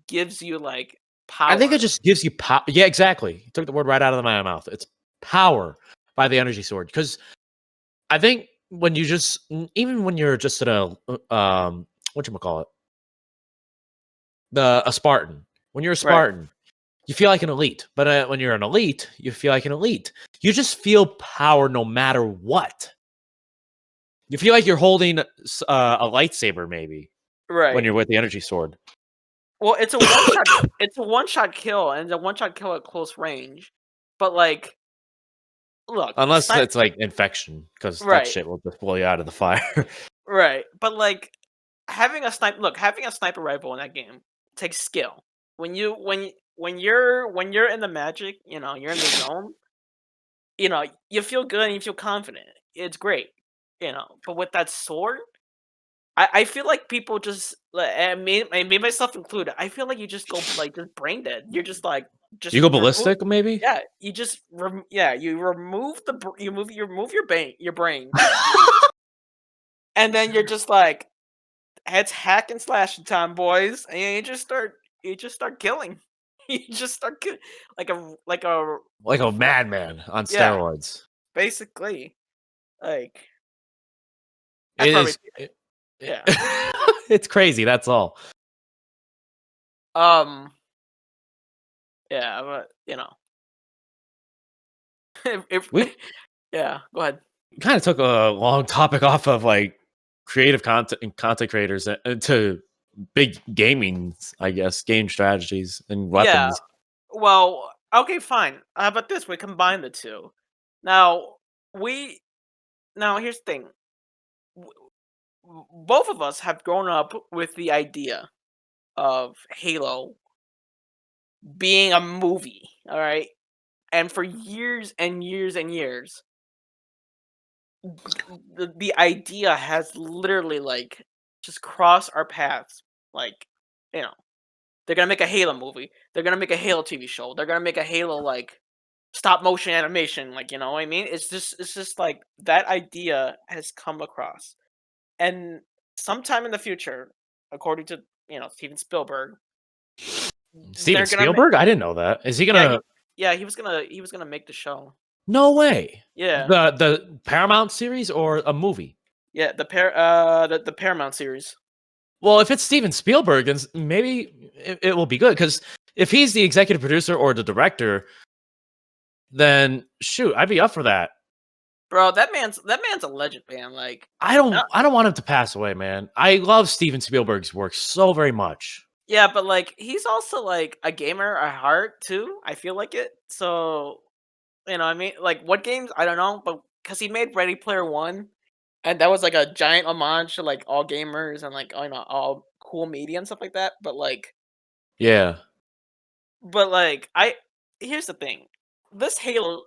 gives you like I think it power. just gives you power. Yeah, exactly. You took the word right out of my mouth. It's power by the energy sword. Because I think when you just, even when you're just at what you call it, a Spartan. When you're a Right. Spartan, you feel like an elite. But when you're an elite, you feel like an elite. You just feel power no matter what. You feel like you're holding a lightsaber, maybe when Right. you're with the energy sword. Well, it's a one shot. It's a one shot kill, and it's a one shot kill at close range. But like, look, Unless snipe. it's like infection, because that Right. shit will just blow you out of the fire. Right, but, like, having a sniper rifle in that game takes skill. When you're in the magic, you're in the zone, you feel good and you feel confident. It's great, but with that sword, I feel like people just like, and me myself included, I feel like you just go, like, just brain dead. You're just, like, You just go remove ballistic, maybe? yeah, you just yeah, you remove your brain, and then you're just like, it's hack and slashing time, boys, and you just start killing. You just start kill like a Like a ro madman on yeah, steroids. basically, like, that's It probably is it yeah. it's crazy, that's all. Um, Yeah, but if We yeah, go ahead. kind of took a long topic off of like creative content and content creators into big gaming, I guess, game strategies and Yeah. weapons. Well, okay, fine. How about this? We combine the two. Now we now here's the thing. Both of us have grown up with the idea of Halo being a movie, all right? And for years and years and years, the idea has literally like just crossed our paths. Like, you know, they're gonna make a Halo movie. They're gonna make a Halo TV show. They're gonna make a Halo like stop motion animation. Like, you know what I mean? It's just like that idea has come across, and sometime in the future, according to Steven Spielberg, Steven they're gonna make Spielberg? I didn't know that. Is he yeah gonna? he was gonna make the show. No way. Yeah, The Paramount series or a movie? yeah, the Paramount series. Well, if it's Steven Spielberg, then maybe it will be good. Because if he's the executive producer or the director, then shoot, I'd be up for that. Bro, that man's a legend, man. Like, uh, I don't want him to pass away, man. I love Steven Spielberg's work so very much. yeah, but like he's also like a gamer at heart too. I feel like it. So I mean, like what games? I don't know, but because he made Ready Player One, and that was like a giant homage to like all gamers and like all cool media and stuff like that. Yeah. I here's the thing. This Halo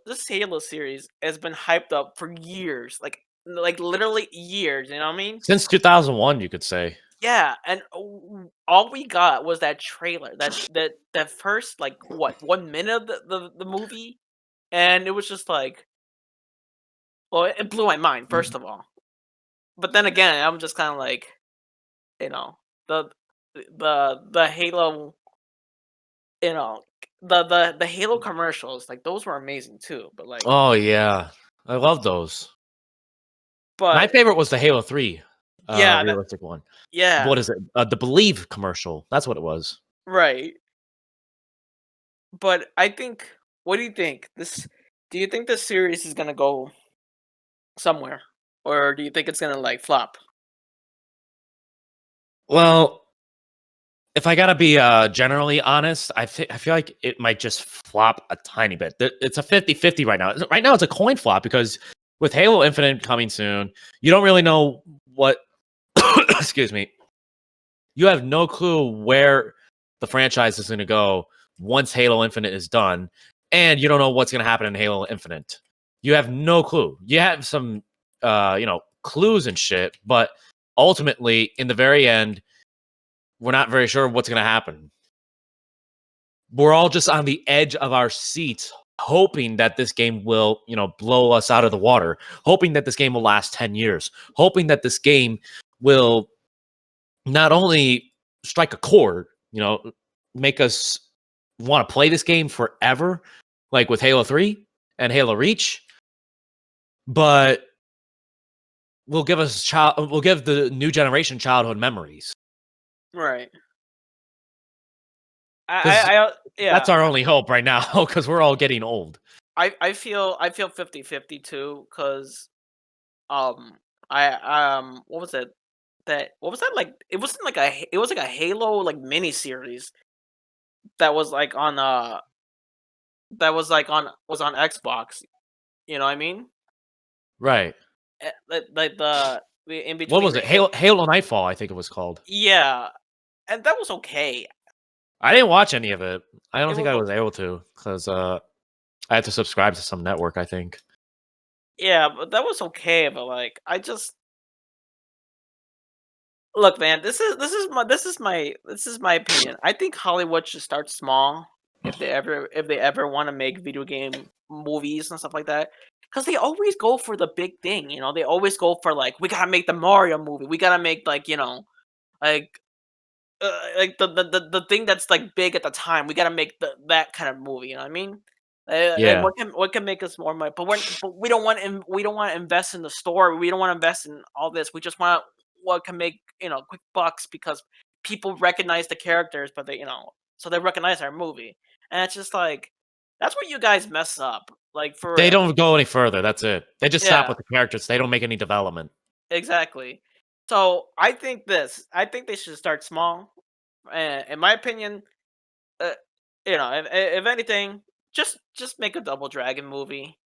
series has been hyped up for years, like literally years, you know what I mean? Since 2001, you could say. Yeah, and all we got was that trailer, that first like what 1 minute of the movie, and it was just like, well, it blew my mind first of all, but then again, I'm just kind of like, you know, the the Halo, you know, the Halo commercials, like those were amazing too, Oh yeah, I love those. My but favorite was the Halo 3, yeah, realistic one. yeah, What is it? The Believe commercial. That's what it was. right. But I think, what do you think? Do you think this series is gonna go somewhere, or do you think it's gonna like flop? Well, if I gotta be generally honest, I feel like it might just flop a tiny bit. It's a 50-50 right now. Right now, it's a coin flop because with Halo Infinite coming soon, you don't really know what. Excuse me. You have no clue where the franchise is going to go once Halo Infinite is done, and you don't know what's going to happen in Halo Infinite. You have no clue. You have some, clues and shit, but ultimately, in the very end, we're not very sure what's going to happen. We're all just on the edge of our seats, hoping that this game will, blow us out of the water, hoping that this game will last 10 years, hoping that this game will not only strike a chord, make us want to play this game forever, like with Halo 3 and Halo Reach, but will give the new generation childhood memories. Right. Because Yeah. that's our only hope right now, because we're all getting old. I feel 50-50 too, cause I what was it? What was that like? It was like a Halo like mini series that was like on was on Xbox. You know what I mean? Right. Like the in What between was the it? Halo Nightfall, I think it was called. yeah, and that was okay. I didn't watch any of it. I don't It think was I was able to because I had to subscribe to some network, I think. Yeah, but that was okay. But like, I just look, man. This is my opinion. I think Hollywood should start small if they ever want to make video game movies and stuff like that. Because they always go for the big thing, They always go for like, we gotta make the Mario movie. We gotta make like like the thing that's like big at the time. We gotta make that kind of movie. You know what I mean? And Yeah. what can make us more money? But we don't want to invest in the store. We don't want to invest in all this. We just want what can make quick bucks because people recognize the characters, but so they recognize our movie. and it's just like that's where you guys mess up, like for They real. don't go any further. That's it. They just stop Yeah, with the characters. They don't make any development. exactly. So I think this. I think they should start small. In my opinion, uh, if anything, just make a Double Dragon movie.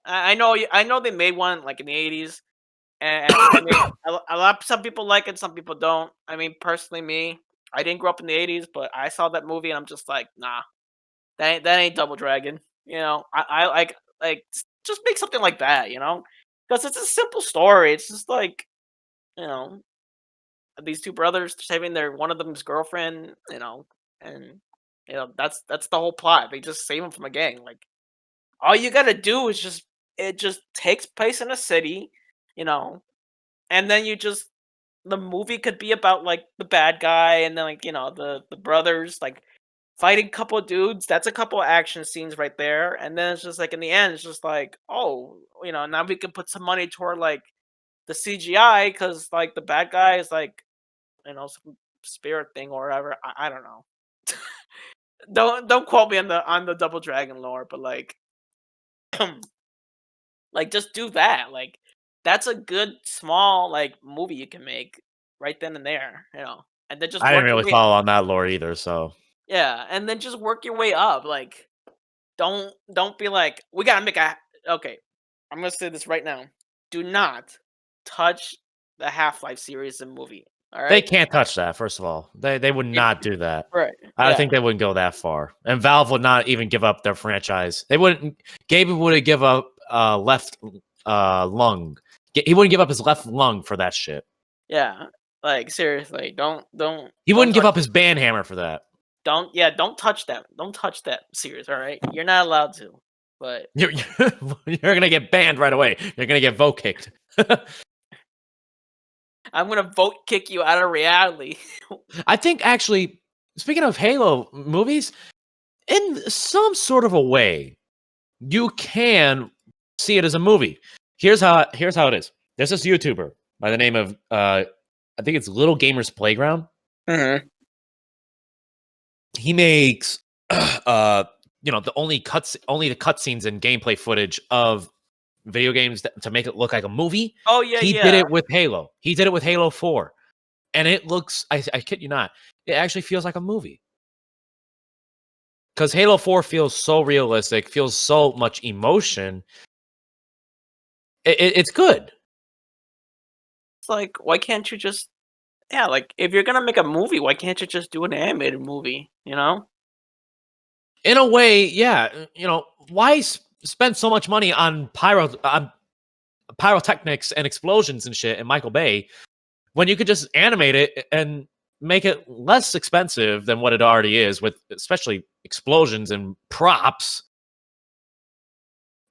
I know I know they made one like in the '80s, and I mean a lot. Some people like it, some people don't. I mean, personally, me, I didn't grow up in the '80s, but I saw that movie and I'm just like, nah, that ain't Double Dragon. I just make something like that. Because it's a simple story. It's just like you know these two brothers saving their one of them's girlfriend. And that's the whole plot. They just save him from a gang. Like all you gotta do is just it just takes place in a city, you know, and then the movie could be about like the bad guy and then like the brothers like fighting couple dudes. That's a couple action scenes right there, and then it's just like in the end, it's just like oh, now we can put some money toward like the CGI because like the bad guy is like some spirit thing or whatever. I don't know. Don't quote me on the Double Dragon lore, but like just do that. Like that's a good small like movie you can make right then and there, and then just I didn't work your really way. follow on that lore either. So Yeah, and then just work your way up. Like don't be like we gotta make a okay. I'm gonna say this right now. Do not touch the Half Life series and movie. All they right. can't touch that. First of all, they would It, not do that. right. I Yeah. think they wouldn't go that far, and Valve would not even give up their franchise. They wouldn't. Gabe wouldn't give up left lung. He wouldn't give up his left lung for that shit. Yeah. Like seriously, He don't wouldn't give touch up his band hammer for that. don't touch that. Don't touch that series, all right? You're not allowed to. But You're gonna get banned right away. You're gonna get vote kicked. I'm going to vote kick you out of reality. I think actually, speaking of Halo movies, in some sort of a way, you can see it as a movie. Here's how it is. There's this YouTuber by the name of I think it's Little Gamers Playground. Mhm. He makes only the cutscenes and gameplay footage of video games to make it look like a movie. Oh yeah, He did yeah. it with Halo. He did it with Halo 4. And it looks I kid you not, it actually feels like a movie. Because Halo 4 feels so realistic, feels so much emotion. It's good. It's like why can't you just yeah, like if you're going to make a movie, why can't you just do an animated movie, you know? In a way, yeah. Why spend so much money on pyrotechnics and explosions and shit in Michael Bay when you could just animate it and make it less expensive than what it already is, with especially explosions and props.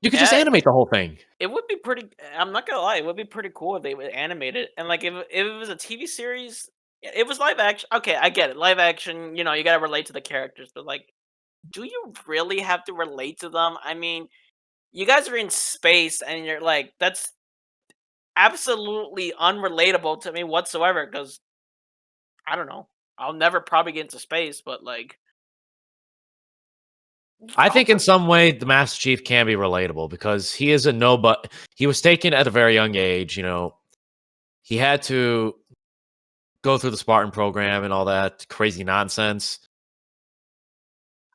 You could just Yeah, animate the whole thing. it would be pretty I'm not going to lie, it would be pretty cool if they would animate it. And like if it was a TV series, it was live action. Okay, I get it. Live action, you got to relate to the characters, but like do you really have to relate to them? I mean, you guys are in space and you're like that's absolutely unrelatable to me whatsoever because I don't know. I'll never probably get into space, but like I think in also some way the Master Chief can be relatable because he is a no, but he was taken at a very young age. He had to go through the Spartan program and all that crazy nonsense,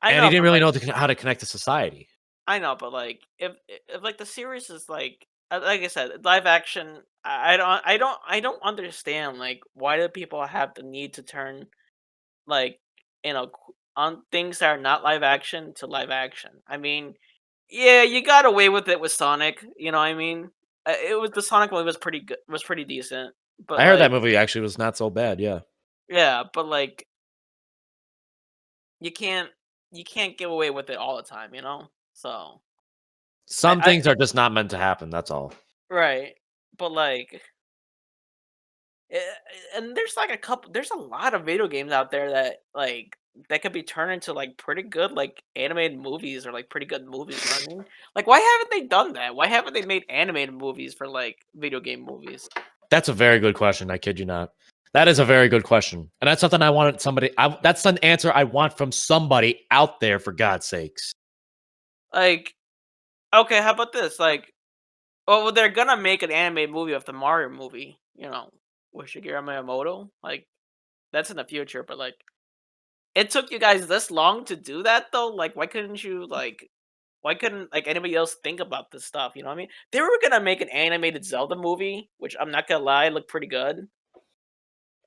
I and he know, didn't but really like know how to connect to society. I know, but like if like the series is like I said, live action, I don't understand like why do people have the need to turn like on things that are not live action to live action. I mean, yeah, you got away with it with Sonic. You know what I mean? It was the Sonic movie was pretty good, was pretty decent, but I heard that like movie actually was not so bad. Yeah, yeah, but like you can't you can't get away with it all the time, you know? So some I things are just not meant to happen. That's all. right. But like eh, and there's like there's a lot of video games out there that that could be turned into like pretty good like animated movies or like pretty good movies, you know what I mean? Like why haven't they done that? Why haven't they made animated movies for like video game movies? That's a very good question. I kid you not. That is a very good question, and that's something I wanted somebody. That's an answer I want from somebody out there, for God's sakes. Like, okay, how about this? Like, well, they're gonna make an anime movie of the Mario movie, with Shigeru Miyamoto. Like, that's in the future, but like, it took you guys this long to do that though. Like, why couldn't like anybody else think about this stuff? You know what I mean? They were gonna make an animated Zelda movie, which I'm not gonna lie, looked pretty good.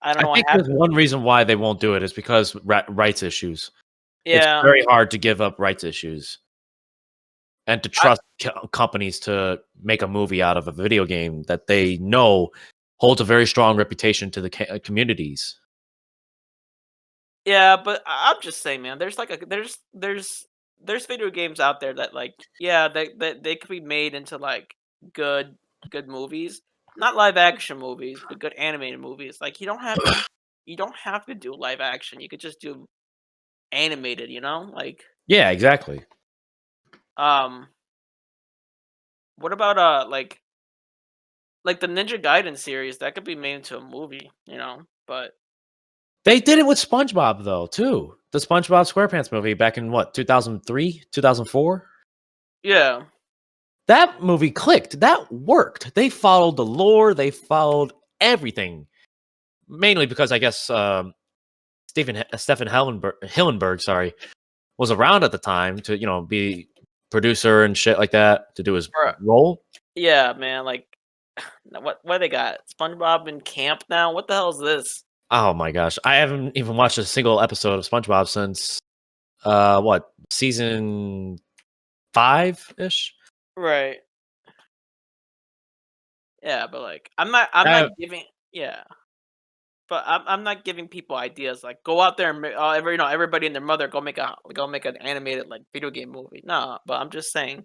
I don't I know what think there's happened. one reason why they won't do it is because rights issues. It's Yeah, very hard to give up rights issues and to I, trust companies to make a movie out of a video game that they know holds a very strong reputation to the communities. yeah, but I'm just saying, man. There's like a there's video games out there that like yeah they could be made into like good good movies, not live action movies, but good animated movies. Like you don't have to do live action. You could just do animated. Like Yeah, exactly. um what about like the Ninja Gaiden series that could be made into a movie. But They did it with SpongeBob though, too. The SpongeBob SquarePants movie back in what, 2003, 2004? yeah, That movie clicked. That worked. They followed the lore, they followed everything. Mainly because I guess Stephen Hillenberg, sorry, was around at the time to, be producer and shit like that to do his bruh. role. Yeah, man. Like what they got? SpongeBob in camp now? What the hell is this? Oh my gosh. I haven't even watched a single episode of SpongeBob since what, season 5-ish? Right. Yeah, but like I'm not giving yeah, but I'm not giving people ideas like go out there and everybody and their mother go make an animated like video game movie. No, but I'm just saying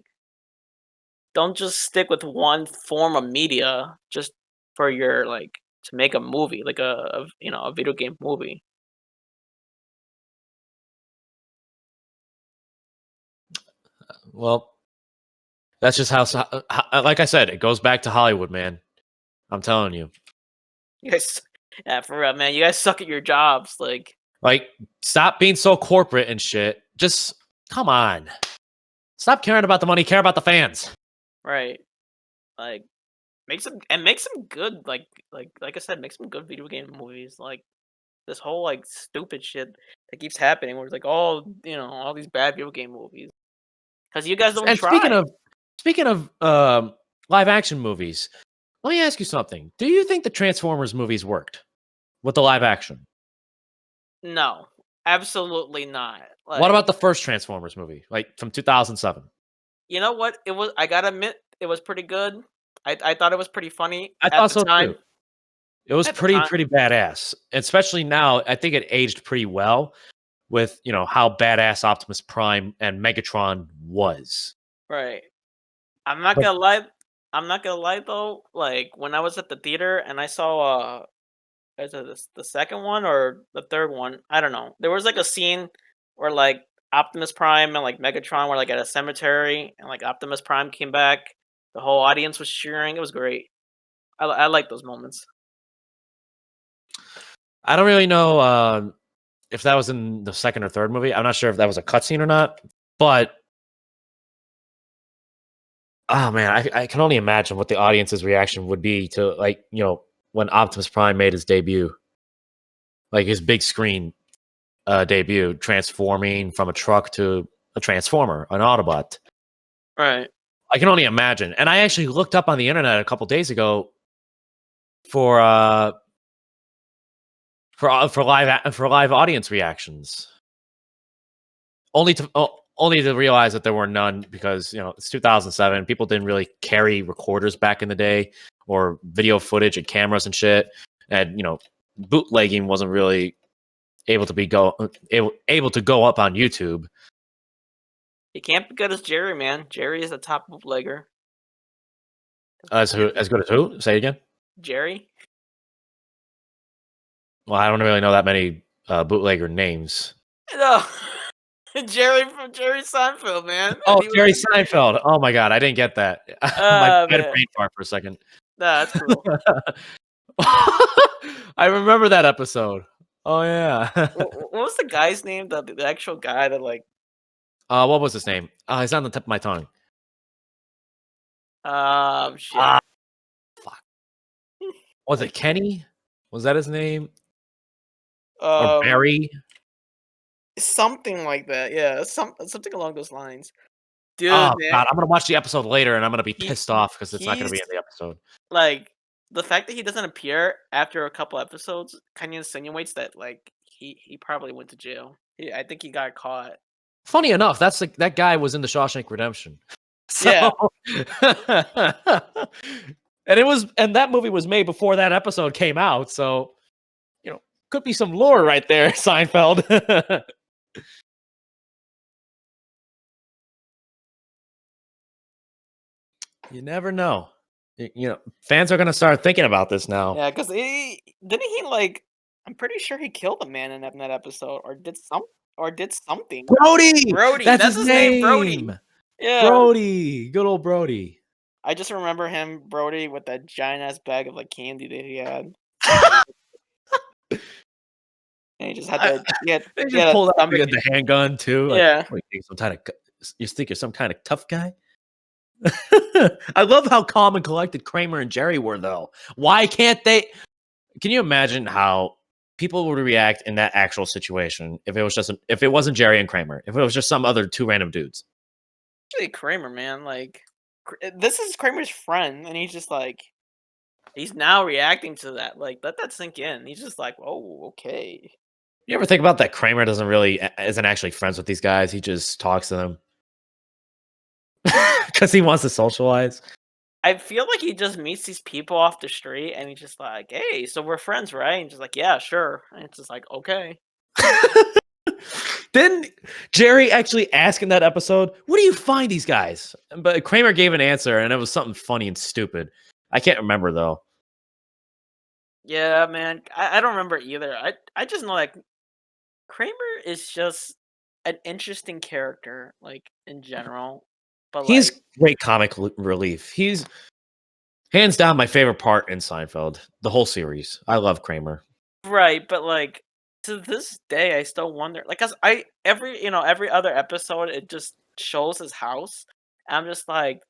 don't just stick with one form of media just for your like to make a movie like a video game movie. Well, that's just like I said, it goes back to Hollywood, man. I'm telling you. You guys, yeah, for real, man. You guys suck at your jobs. Like, stop being so corporate and shit. Just come on. Stop caring about the money, care about the fans. Right? Like, make some good like I said, make some good video game movies. Like this whole like stupid shit that keeps happening, where it's like all these bad video game movies because you guys don't And try. speaking of live action movies, let me ask you something. Do you think the Transformers movies worked with the live action? No, absolutely not. What Like, about the first Transformers movie, like from 2007? you know what? It was. I gotta admit, it was pretty good. I thought it was pretty funny I at thought the so too. time. It was At the time, pretty badass. Especially now, I think it aged pretty well with, how badass Optimus Prime and Megatron was. right? I'm not But gonna lie. I'm not gonna lie though. Like when I was at the theater and I saw is it the second one or the third one? I don't know. There was like a scene where like Optimus Prime and like Megatron were like at a cemetery and like Optimus Prime came back. The whole audience was cheering. It was great. I like those moments. I don't really know if that was in the second or third movie. I'm not sure if that was a cutscene or not. But oh man, I can only imagine what the audience's reaction would be to, like, when Optimus Prime made his debut, like his big screen debut, transforming from a truck to a transformer, an Autobot. Right. I can only imagine. And I actually looked up on the internet a couple days ago for for live audience reactions, only to realize that there were none because it's 2007. People didn't really carry recorders back in the day or video footage and cameras and shit, and bootlegging wasn't really able to able to go up on YouTube. You can't be good as Jerry, man. Jerry is a top bootlegger. As good as who? Say it again. Jerry. Well, I don't really know that many bootlegger names. No. Jerry from Jerry Seinfeld, man. Oh, He was Jerry Seinfeld. Oh my god, I didn't get that. I had a man. brain fart for a second. Nah, that's cool. I remember that episode. Oh yeah. What was the guy's name? The actual guy that like What was his name? It's on the tip of my tongue. shit. Ah, fuck. Was it Kenny? Was that his name? Or Um Barry? Something like that. Yeah, something along those lines. Dude, Oh man, god, I'm gonna watch the episode later and I'm gonna be he pissed off because it's not gonna he's be in the episode. like the fact that he doesn't appear after a couple episodes kind of insinuates that like he probably went to jail. I think he got caught. Funny enough, that's like that guy was in the Shawshank Redemption. So Yeah, and that movie was made before that episode came out, so could be some lore right there, Seinfeld. You never know. Fans are gonna start thinking about this now. yeah, because he didn't he like. I'm pretty sure he killed a man in that episode, or did something. Brody! Brody, That's that's his his name, Brody. name! Yeah, Brody! Good old Brody. I just remember him, Brody, with that giant ass bag of like candy that he had, and he just had I- that. He had, They he just had a pulled out stomach. the handgun too. Like, Yeah, what, you think you're some kind of tough guy? I love how calm and collected Kramer and Jerry were, though. Why can't they? Can you imagine how people would react in that actual situation if it wasn't Jerry and Kramer, if it was just some other two random dudes? actually, Kramer, man, like this is Kramer's friend, and he's just like he's now reacting to that. Like, let that sink in. He's just like, oh, okay. You ever think about that? Kramer isn't actually friends with these guys. He just talks to them because he wants to socialize. I feel like he just meets these people off the street, and he's just like, hey, so we're friends, right? And just like, yeah, sure. And it's just like, okay. Didn't Jerry actually ask in that episode, "Where do you find these guys?" But Kramer gave an answer, and it was something funny and stupid. I can't remember though. Yeah, man. I don't remember either. I just know like Kramer is just an interesting character, like in general. But He's like great comic relief. He's hands down my favorite part in Seinfeld, the whole series. I love Kramer. right, but like to this day I still wonder like cuz every other episode it just shows his house. And I'm just like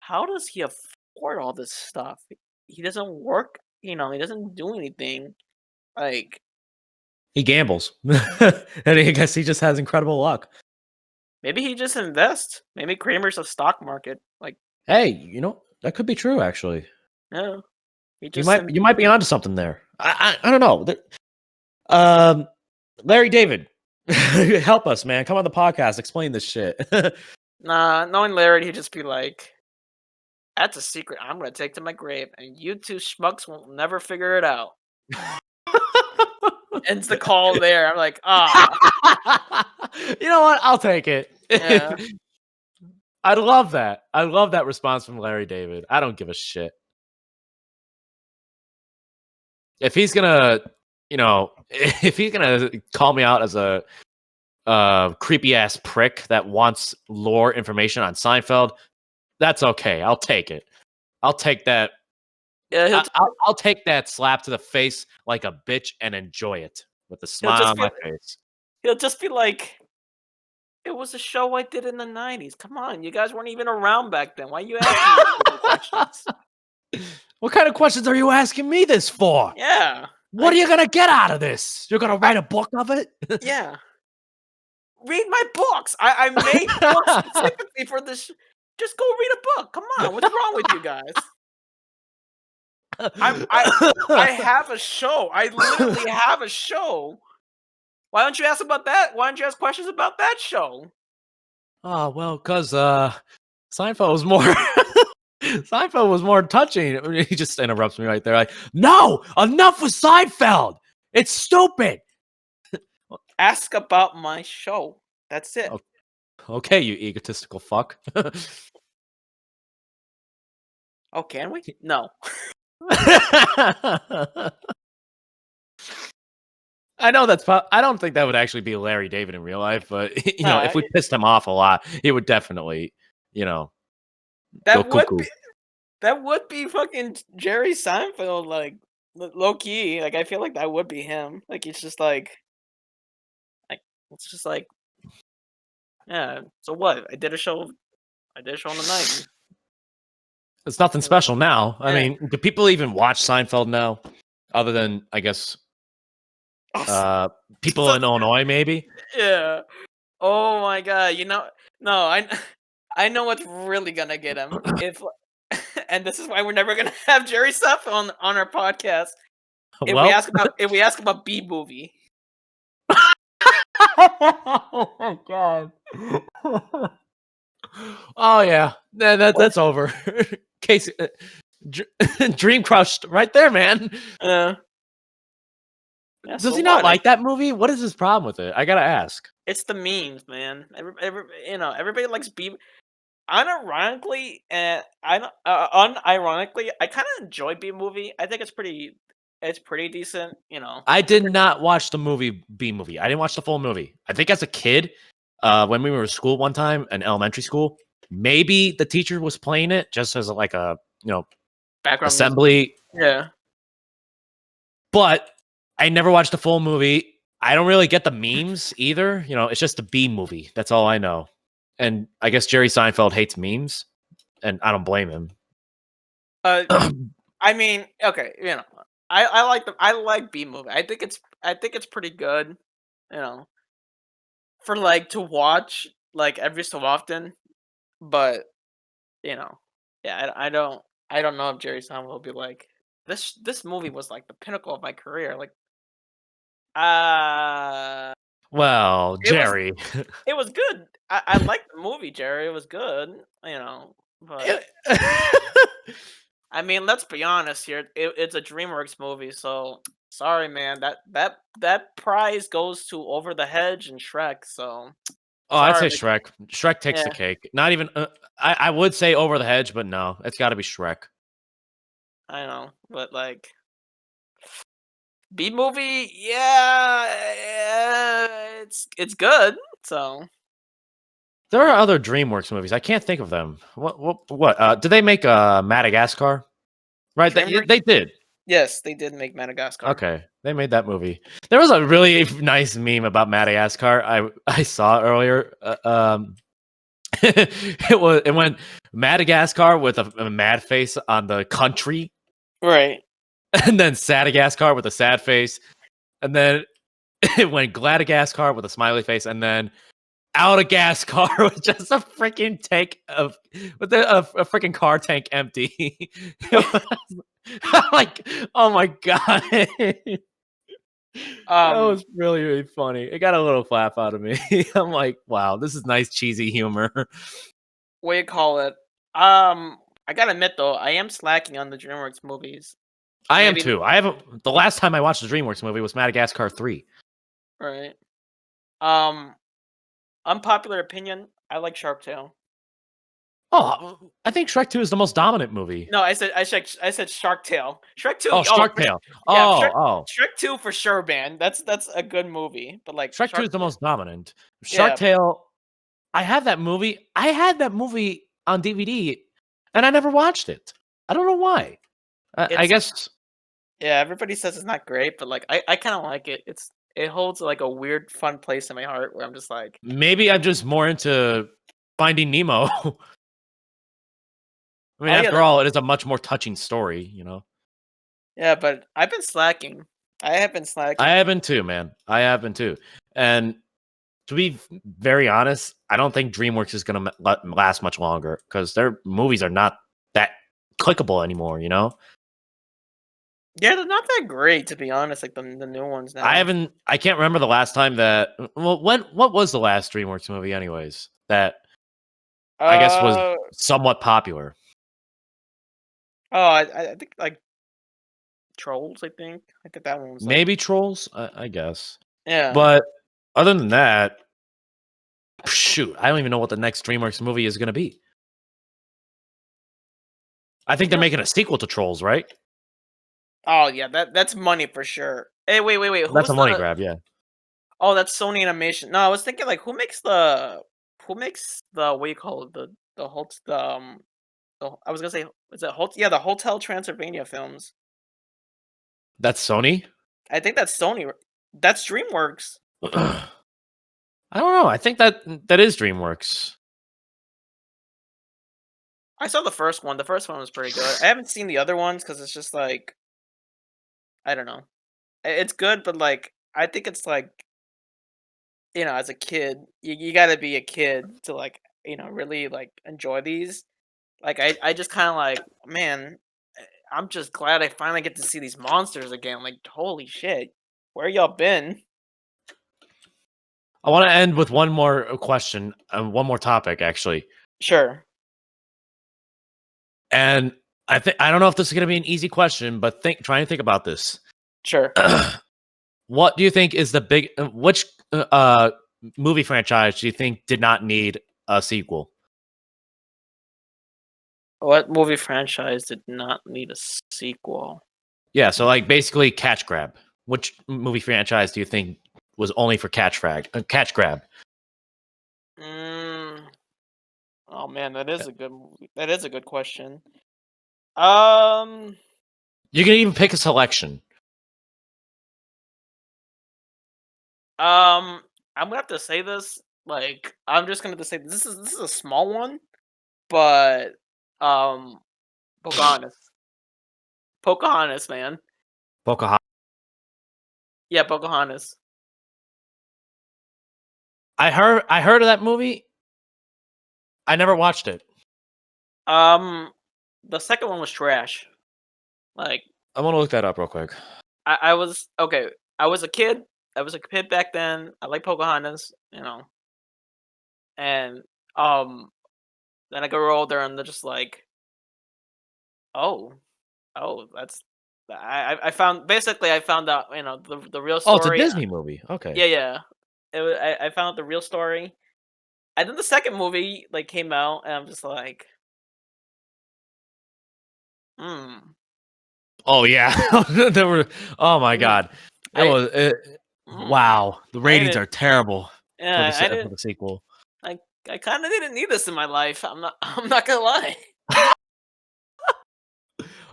how does he afford all this stuff? He doesn't work, he doesn't do anything. Like He gambles, and I guess he just has incredible luck. maybe he just invests. Maybe Kramer's a stock market. Like, Hey, that could be true. Actually, no. He you just might be onto something there. I don't know. Um, Larry David, help us, man. Come on the podcast. Explain this shit. nah, knowing Larry, he'd just be like, that's a secret I'm gonna take to my grave, and you two schmucks will never figure it out. Ends the call there. I'm like, You know what? I'll take it. yeah. I love that. I love that response from Larry David. I don't give a shit. If he's gonna, if he's gonna call me out as a creepy ass prick that wants lore information on Seinfeld, that's okay. I'll take it. I'll take that. Yeah, I'll take that slap to the face like a bitch and enjoy it with a he'll smile just on be, my face. he'll just be like, it was a show I did in the 90s. Come on, you guys weren't even around back then. Why are you asking me stupid questions? What kind of questions are you asking me this for? Yeah. What are you gonna get out of this? You're gonna write a book of it? Yeah. Read my books. I made books specifically for this. Just go read a book. Come on, what's wrong with you guys? I have a show. I literally have a show. Why don't you ask about that? Why don't you ask questions about that show? Oh well, because Seinfeld was more Seinfeld was more touching. I mean, he just interrupts me right there. Like, no, enough with Seinfeld. It's stupid. Ask about my show. That's it. Okay, you egotistical fuck. Oh, can we? No. I know I don't think that would actually be Larry David in real life, but if we Nah, pissed him off a lot, he would definitely, go that would cuckoo. be that would be fucking Jerry Seinfeld. Like low key, like I feel like that would be him. Like it's just like it's just like yeah. So what? I did a show. I did a show on the night. It's nothing You know? special now. I Yeah. mean, do people even watch Seinfeld now? Other than, I guess, uh, people So in Illinois, maybe. yeah. Oh my god. No, I know what's really gonna get him if, and this is why we're never gonna have Jerry Stuff on our podcast. Well, If we ask about B movie, oh my god. Oh yeah, what? that's over. Casey, Dream crushed right there, man. Uh, yeah. Does So he not what? like that movie? What is his problem with it? I gotta ask. It's the memes, man. Everybody likes B. Unironically, and I don't unironically, I kinda enjoy B-movie. I think it's pretty decent, I it's did pretty not watch the movie B movie. I didn't watch the full movie. I think as a kid, when we were in school one time in elementary school, maybe the teacher was playing it just as like a background music. assembly, Yeah. but I never watched the full movie. I don't really get the memes either. It's just a B movie. That's all I know. And I guess Jerry Seinfeld hates memes, and I don't blame him. Uh, I mean, okay, I like B-movie. I think it's pretty good, you know, for, like, to watch, like, every so often, but, you know, yeah, I don't know if Jerry Seinfeld will be like, "This movie was, like, the pinnacle of my career," like, uh, Well, it was Jerry. it was good. I liked the movie, Jerry, it was good, but, I mean, let's be honest here, it's a DreamWorks movie, so sorry, man, that prize goes to Over the Hedge and Shrek, so Oh, I'd sorry, say but Shrek. Shrek takes yeah, the cake. Not even. I would say Over the Hedge, but no, it's got to be Shrek. I know, but, like, B movie, yeah, it's good, so There are other DreamWorks movies. I can't think of them. What? Did they make Madagascar? Right, DreamWorks, they did. yes, they did make Madagascar. Okay, they made that movie. There was a really nice meme about Madagascar. I saw earlier. It went Madagascar with a mad face on the country, Right. and then Sadagascar with a sad face, and then it went Gladagaskar with a smiley face, and then out of gas car with just a freaking tank of with a freaking car tank empty. Like, oh my god, that Um, was really really funny. It got a little laugh out of me. I'm like, wow, this is nice cheesy humor. what do you call it? I gotta admit though, I am slacking on the DreamWorks movies. I am Maybe too. I haven't. The last time I watched the DreamWorks movie was Madagascar 3. right. Um, Unpopular opinion, I like Shark Tale. Oh, I think Shrek 2 is the most dominant movie. No, I said Shark Tale. Shrek 2, Oh, oh, Shark Tale. yeah, Oh. Shrek 2 for sure, man. That's a good movie, but, like, Shrek 2 Shark is the Tale most dominant. Shark yeah, Tale, I have that movie. I had that movie on DVD, and I never watched it. I don't know why. I it's guess yeah, everybody says it's not great, but, like, I kinda like it. It holds, like, a weird fun place in my heart where I'm just like, maybe I'm just more into Finding Nemo. I mean, "Oh, yeah, after all, it is a much more touching story. yeah," but I've been slacking. I have been I slacking. have been too, man. I have been too. And to be very honest, I don't think DreamWorks is going to last much longer because their movies are not that clickable anymore. Yeah, they're not that great, to be honest, like, the new ones I now. haven't. I can't remember the last time that. Well, what was the last DreamWorks movie, anyways? That I guess was Uh, somewhat popular. oh, I think, like, Trolls, I think that one was, like Maybe Trolls, I guess. yeah. But other than that, shoot, I don't even know what the next DreamWorks movie is going to be. I think they're No making a sequel to Trolls, right? oh, yeah, that's money for sure. Hey, wait, That's a money grab, yeah. oh, that's Sony Animation. No, I was thinking, like, who makes the what do you call it? The Holt I was gonna say, is it Holt yeah, the Hotel Transylvania films. That's Sony. I think that's Sony. That's DreamWorks. I don't know. I think that is DreamWorks. I saw the first one. The first one was pretty good. I haven't seen the other ones because it's just like I don't know. It's good, but like I think it's like as a kid, you got to be a kid to like really like enjoy these. Like I just kind of like man, I'm just glad I finally get to see these monsters again. Like holy shit, where y'all been? I want to end with one more question, one more topic actually, Sure, and I don't know if this is going to be an easy question, but try and think about this. sure. What do you think is the which movie franchise do you think did not need a sequel? What movie franchise did not need a sequel? Yeah, so like basically catch grab. Which movie franchise do you think was only for catch grab? Mm, oh man, that is a good movie. That is a good question. Um, You can even pick a selection. um, I'm gonna have to say this. Like, I'm just gonna have to say this is a small one, but um, Pocahontas. Pocahontas, man. Pocahontas. Yeah, Pocahontas. I heard of that movie. I never watched it. Um, the second one was trash. Like, I want to look that up real quick. I was okay. I was a kid. I was a kid back then. I like Pocahontas, and um, then I grew older, and they're just like, oh, oh, that's. I found basically I found out the real Oh, it's a story. Disney movie. Okay. Yeah, yeah. I found out the real story, and then the second movie like came out, and I'm just like, hmm, Oh yeah, there were. Oh my hmm. god, it I was. Wow, the I ratings didn't. are terrible Yeah, I for didn't. the sequel. I I kind of didn't need this in my life. I'm not. I'm not gonna lie.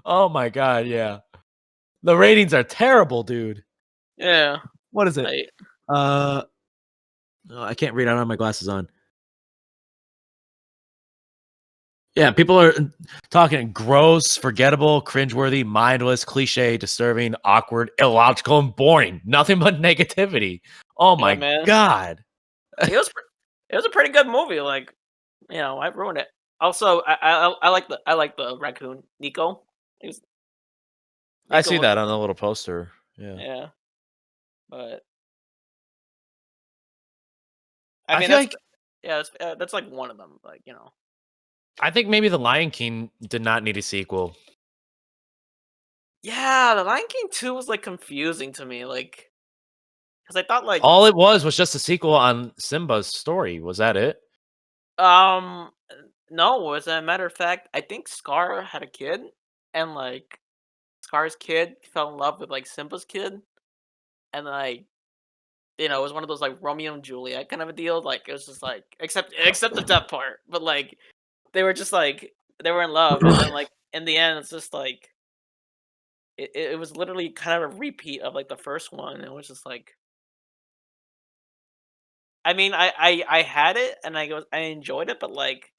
Oh my god, yeah. The ratings are terrible, dude. Yeah. What is it? Like. Uh, oh, I can't read. I don't have my glasses on. Yeah, people are talking gross, forgettable, cringeworthy, mindless, cliche, disturbing, awkward, illogical, and boring. Nothing but negativity. Oh Yeah, my man. god. It was. It was a pretty good movie. Like, I ruined it. Also, I like the raccoon Nico. He was I Nico see was that on the little poster. Yeah. yeah, but I I mean feel that's like that's like one of them. Like I think maybe The Lion King did not need a sequel. yeah, the Lion King 2 was like confusing to me. Like because I thought like All it was just a sequel on Simba's story. Was that it? um no, as a matter of fact, I think Scar had a kid and like Scar's kid fell in love with like Simba's kid and like it was one of those like Romeo and Juliet kind of a deal. Like it was just like except the death part, but like they were just like they were in love, and then like in the end, it's just like it was literally kind of a repeat of like the first one. And it was just like I mean I had it and I enjoyed it, but like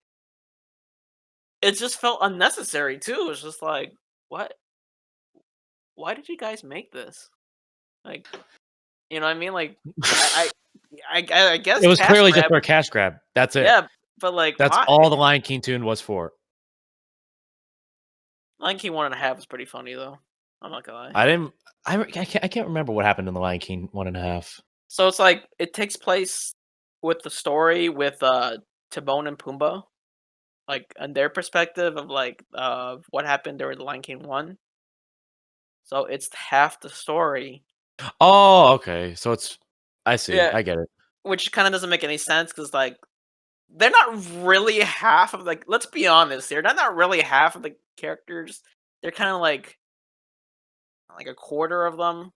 it just felt unnecessary too. It's just like what? Why did you guys make this? Like you know what I mean? Like I I guess It was cash clearly just grab. for a cash grab. That's it. Yeah, but like That's why? all the Lion King tune was for. Lion King 1.5 is pretty funny though. I'm not gonna lie. I didn't. I can't remember what happened in the Lion King 1.5. So it's like it takes place with the story with Timon and Pumbaa, like and their perspective of like what happened during the Lion King 1. So it's half the story. Oh, okay. So it's. I see. Yeah, I get it. which kind of doesn't make any sense because like they're not really half of like let's be honest here, they're not really half of the characters. They're kind of like a quarter of them.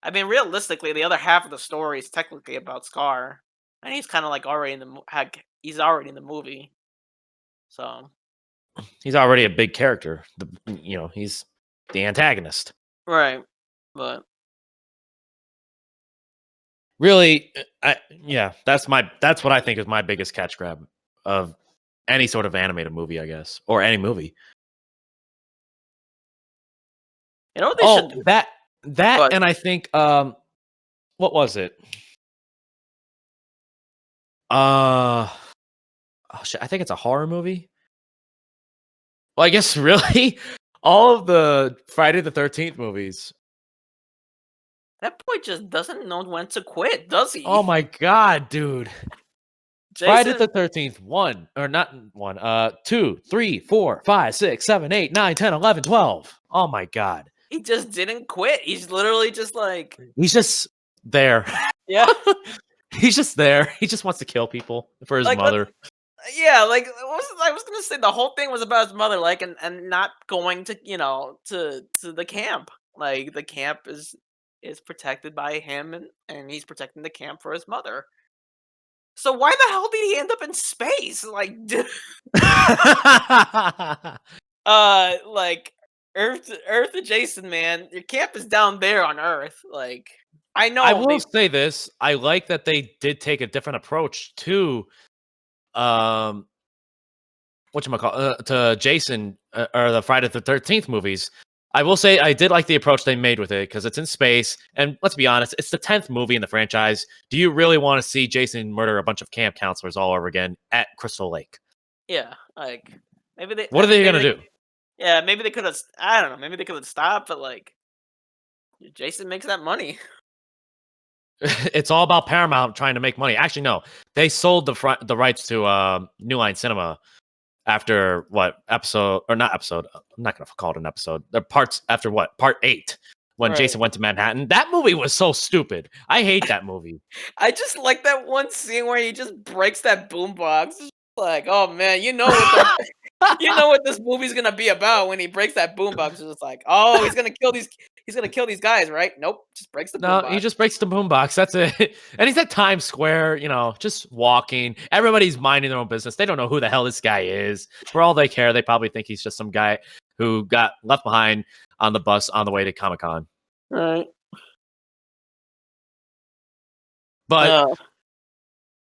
I mean, realistically, the other half of the story is technically about Scar, and he's kind of like already in the he's already in the movie. So He's already a big character. He's the antagonist. Right. But Really, yeah, that's what I think is my biggest catch grab of any sort of animated movie, I guess, or any movie. you know what they should Oh, do? that, But and I think what was it? Uh, oh shit, I think it's a horror movie. Well, I guess really all of the Friday the 13th movies. that boy just doesn't know when to quit, does Oh he? my god, dude. Friday Jason, the 13th, one or not one, two, three, four, five, six, seven, 8, 9, 10, 11, 12. Oh my god. he just didn't quit. He's literally just like, He's just there. yeah, He's just there. He just wants to kill people for his like what? mother. Yeah, like I was gonna say the whole thing was about his mother, like, and not going to to the camp. Like the camp is protected by him, and he's protecting the camp for his mother. So why the hell did he end up in space? Like, like Earth adjacent, man. Your camp is down there on Earth. Like, I I know will they, say this. I like that they did take a different approach to um whatchamacall to Jason or the Friday the 13th movies. I will say I did like the approach they made with it because it's in space, and let's be honest, it's the 10th movie in the franchise. Do you really want to see Jason murder a bunch of camp counselors all over again at Crystal Lake? yeah, like maybe they, What are they maybe gonna they, do? yeah, maybe they could have. I don't know. Maybe they could have stopped, but like Jason makes that money. It's all about Paramount trying to make money. Actually, no, they sold the rights to New Line Cinema after what episode or not episode? I'm not gonna call it an episode. The parts after what part 8 when Right. Jason went to Manhattan. That movie was so stupid. I hate that movie. I just like that one scene where he just breaks that boombox. It's like, oh man, you know what the you know what this movie's gonna be about when he breaks that boombox. It's just like, oh, he's gonna kill these guys, right? Nope, just breaks the No, he boombox. just breaks the boombox. That's it. And he's at Times Square, just walking. Everybody's minding their own business. They don't know who the hell this guy is. For all they care, they probably think he's just some guy who got left behind on the bus on the way to Comic Con. Right. But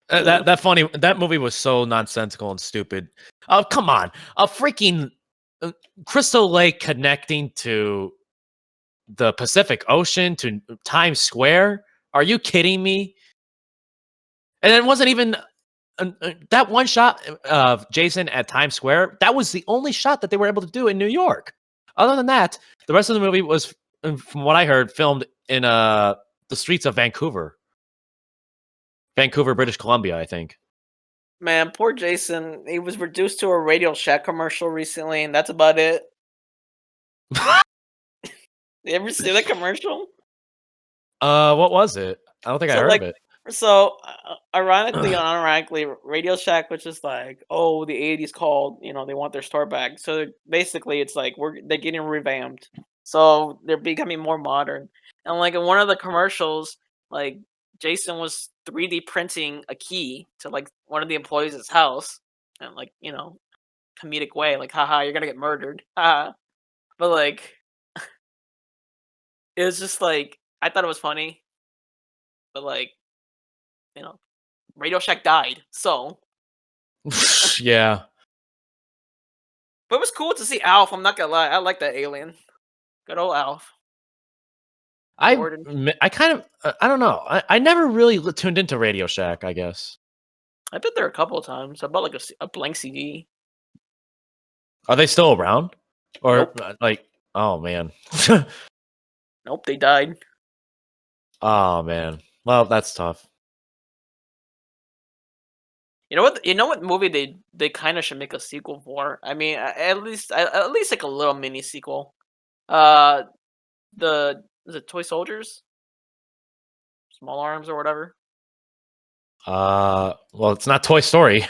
Uh, yeah. that movie was so nonsensical and stupid. Oh, come on. A freaking Crystal Lake connecting to the Pacific Ocean to Times Square? Are you kidding me? And it wasn't even that one shot of Jason at Times Square. That was the only shot that they were able to do in New York. Other than that, the rest of the movie was, from what I heard, filmed in the streets of Vancouver, British Columbia, I think. Man, poor Jason. He was reduced to a Radio Shack commercial recently, and that's about it. You ever see the commercial? What was it? I don't think I So heard of like, it. ironically, unironically, Radio Shack was just like, oh, the '80s called. They want their store back. So basically, it's like they're getting revamped. So they're becoming more modern. And like in one of the commercials, like Jason was 3D printing a key to like one of the employees' house, and like comedic way, like, haha, you're gonna get murdered, haha. But like, it was just like I thought it was funny, but like, you know, Radio Shack died, so Yeah. but it was cool to see Alf, I'm not gonna lie, I like that alien. Good old Alf. Gordon. I kind of I don't know. I never really tuned into Radio Shack, I guess. I've been there a couple of times. I bought like a blank CD. Are they still around? Or Nope. like, oh man. Nope, they died. Oh man. Well, that's tough. You know what movie they kinda should make a sequel for? I mean, at least like a little mini sequel. Uh, the is it Toy Soldiers? Small Arms or whatever? Well, it's not Toy Story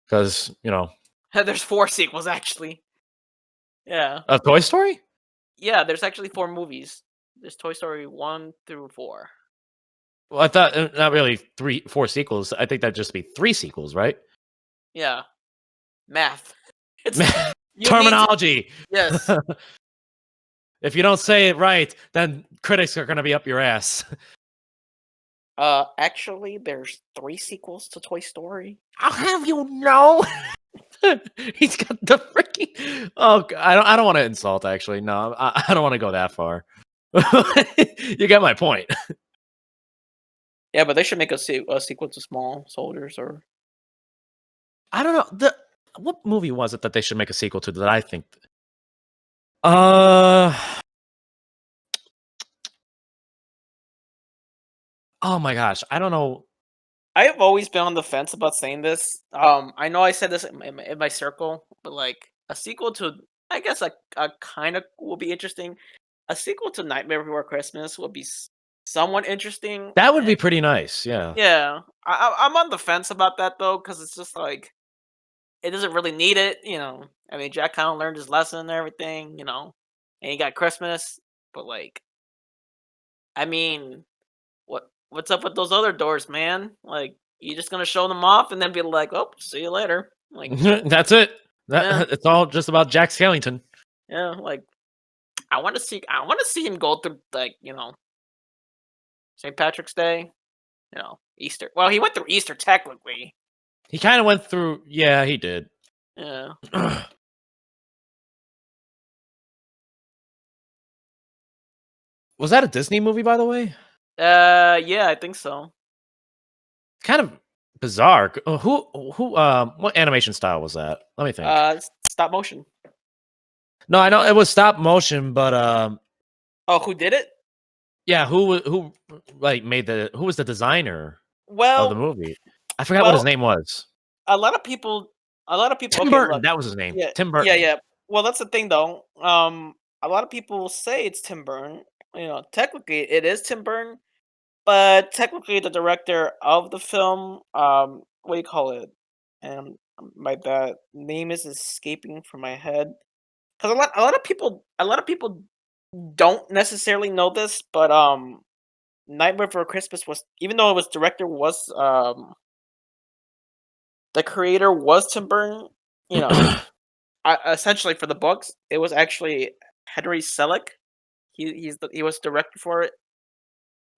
because, There's 4 sequels actually. Yeah. Toy Story? Yeah, there's actually 4 movies. There's Toy Story 1 through 4. Well, I thought not really 4 sequels. I think that'd just be 3 sequels, right? Yeah. Math. It's you need to Terminology. yes. If you don't say it right, then critics are gonna be up your ass. Actually, there's 3 sequels to Toy Story. I'll have you know. He's got the freaking. Oh, I don't want to insult. Actually, no, I don't want to go that far. You get my point. Yeah, but they should make a sequel to Small Soldiers or I don't know what movie was it that they should make a sequel to that I think. Uh. Oh my gosh, I don't know. I have always been on the fence about saying this. I know I said this in my circle, but like a sequel to, I guess a kind of will be interesting. A sequel to Nightmare Before Christmas would be somewhat interesting. That would be pretty nice. Yeah. Yeah, I'm on the fence about that though, because it's just like it doesn't really need it. I mean, Jack kind of learned his lesson and everything. And he got Christmas, but like, I mean, what's up with those other doors, man? Like, you just gonna show them off and then be like, "Oh, see you later." Like, That's it. yeah, It's all just about Jack Skellington. yeah. Like, I want to see him go through like St. Patrick's Day, Easter. Well, he went through Easter technically. He kind of went through. Yeah, he did. Yeah. Was that a Disney movie, by the way? Yeah, I think so. Kind of bizarre. What animation style was that? Let me think. Stop motion. No, I know it was stop motion, but Oh, who did it? yeah, who like made who was the designer of the Well, movie? I forgot what his well, name was. a lot of people, Tim Okay, Burton. look, That was his name. yeah, Tim yeah, Burton. yeah. Well, that's the thing, though. A lot of people say it's Tim Burton. Technically, it is Tim Burton, but technically, the director of the film, what do you call it? And my that name is escaping from my head. Because a lot of people don't necessarily know this, but Nightmare Before Christmas was, even though it was director was the creator was Tim Burton. You know, essentially for the books, it was actually Henry Selick. He was director for it,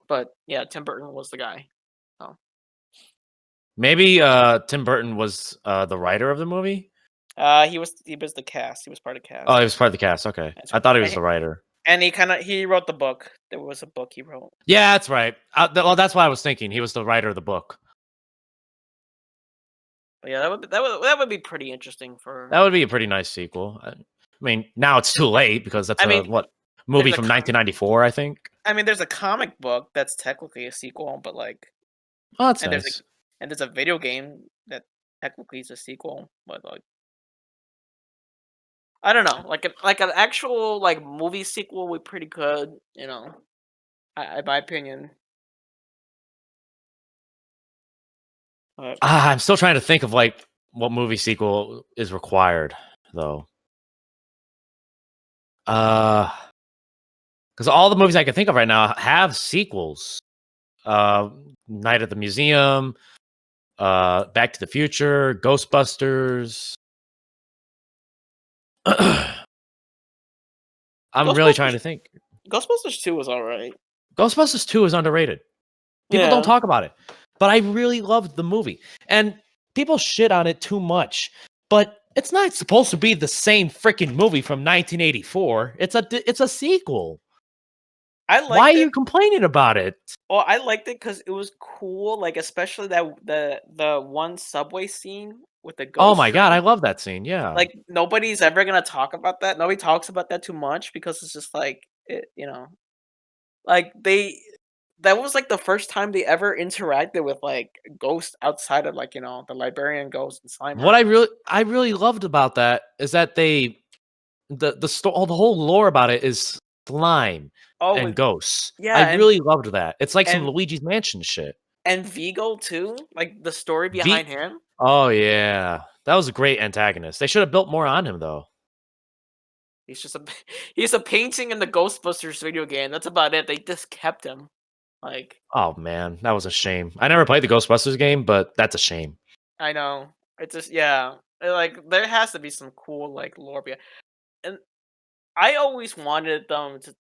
but yeah, Tim Burton was the guy. So Maybe Tim Burton was the writer of the movie. he was the cast. He was part of the Oh, cast. he was part of the cast. Okay, That's I right. thought he was the writer. And he wrote the book. There was a book he wrote. Yeah, that's right. Well, that's what I was thinking. He was the writer of the book. But yeah, that would be pretty interesting for. That would be a pretty nice sequel. I mean, now it's too late because that's I a mean, what movie there's a from com- 1994, I think. I mean, there's a comic book that's technically a sequel, but like, Oh, that's and there's a nice. and there's a video game that technically is a sequel, but like, I don't know, like an actual like movie sequel would be pretty good, in my opinion. But I'm still trying to think of like what movie sequel is required though. Uh, because all the movies I can think of right now have sequels. Uh, Night at the Museum, Back to the Future, Ghostbusters. I'm really trying Ghostbusters to think. Ghostbusters 2 was all right. Ghostbusters 2 is underrated. People don't Yeah, talk about it, but I really loved the movie. And people shit on it too much, but it's not supposed to be the same freaking movie from 1984. It's a sequel. I Why are liked it. you complaining about it? Well, I liked it because it was cool, like especially that the one subway scene with the Oh ghost my god, I train. love that scene. Yeah. Like nobody's ever gonna talk about that. Nobody talks about that too much because it's just like like that was like the first time they ever interacted with like ghosts outside of like the librarian ghost and What Slimer. I really loved about that is that the whole lore about it is slime Oh, and ghosts. I yeah, really loved that. It's like some and Luigi's Mansion shit. and Vigo too. Like the story V behind him. Oh yeah. That was a great antagonist. They should have built more on him though. He's just a he's a painting in the Ghostbusters video game. That's about it. They just kept him. Like Oh man, that was a shame. I never played the Ghostbusters game, but that's a shame. I know. It's just yeah. Like there has to be some cool like lore behind. And I always wanted them to.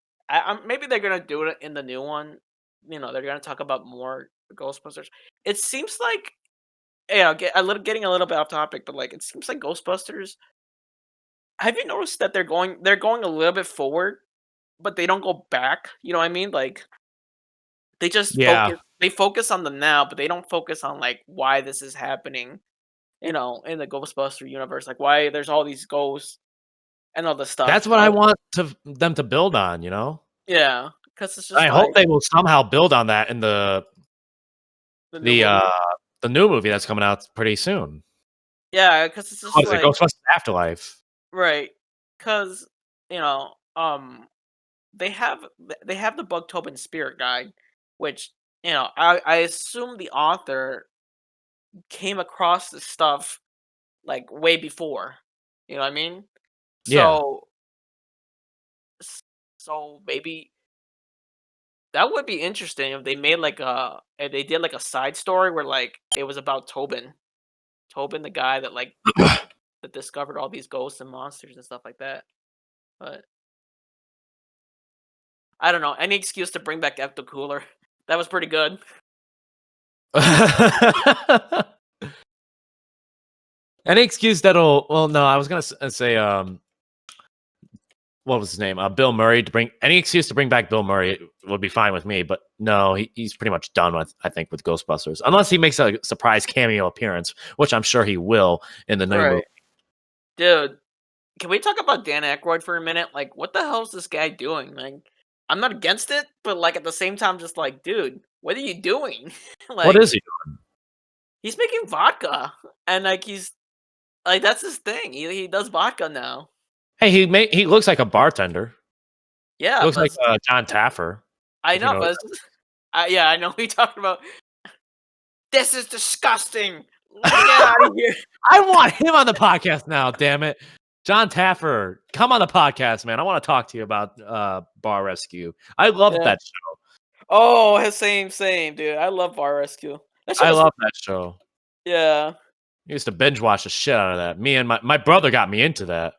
Maybe they're gonna do it in the new one. They're gonna talk about more Ghostbusters. It seems like getting a little bit off topic, but like it seems like Ghostbusters. Have you noticed that they're going a little bit forward, but they don't go back? You know what I mean? Like they just Yeah, focus on the now, but they don't focus on like why this is happening. In the Ghostbuster universe, like why there's all these ghosts and all this that's stuff. what I want them to build on. Yeah, because it's I just hope like they will somehow build on that in the new the movie. the new movie that's coming out pretty soon. Yeah, because it's just What is it? like Ghostbusters Afterlife. right, because you know, um, they have the Bug Tobin Spirit Guide, which I assume the author came across this stuff like way before. You know what I mean? Yeah. So so maybe that would be interesting if they made if they did like a side story where like it was about Tobin, the guy that that discovered all these ghosts and monsters and stuff like that. But I don't know, any excuse to bring back Ecto Cooler. That was pretty good. Any excuse that'll well, no, I was gonna say, what was his name? Bill Murray to bring any excuse to bring back Bill Murray would be fine with me, but no, he's pretty much done with I think with Ghostbusters, unless he makes a surprise cameo appearance, which I'm sure he will in the new movie. Right. Dude, can we talk about Dan Aykroyd for a minute? Like, what the hell is this guy doing? Like, I'm not against it, but like at the same time, just like, dude, what are you doing? What is Like, he? he's making vodka, and like he's like that's his thing. He does vodka now. Hey, he looks like a bartender. He Yeah, looks but like John Taffer, I if you know, know. but it's just, yeah, I know. We talked about this is disgusting. Let me get out of here. I want him on the podcast now. Damn it, John Taffer, come on the podcast, man. I want to talk to you about Bar Rescue. I love Yeah. that show. Oh, same, dude. I love Bar Rescue. That shit I was love that show. yeah. I used to binge watch the shit out of that. Me and my brother got me into that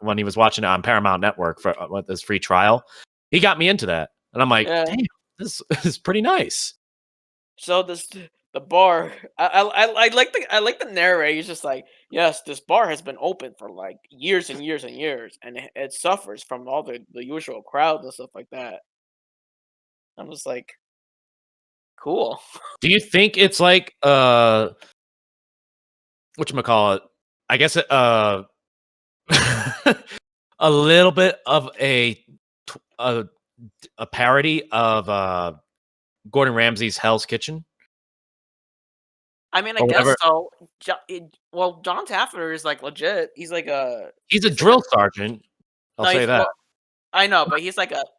when he was watching it on Paramount Network for with this free trial. He got me into that, and I'm like, Yeah. damn, this is pretty nice. So this the bar. I like the narrator. He's just like, yes, this bar has been open for like years and years and years, and it suffers from all the usual crowds and stuff like that. I'm just like, cool. Do you think it's like whatchamacallit? I guess a little bit of a a parody of Gordon Ramsay's Hell's Kitchen I mean, I or guess whatever. so. Well, John Taffer is like legit. He's a He's like a drill sergeant. I'll say nice. that. Well, I know, but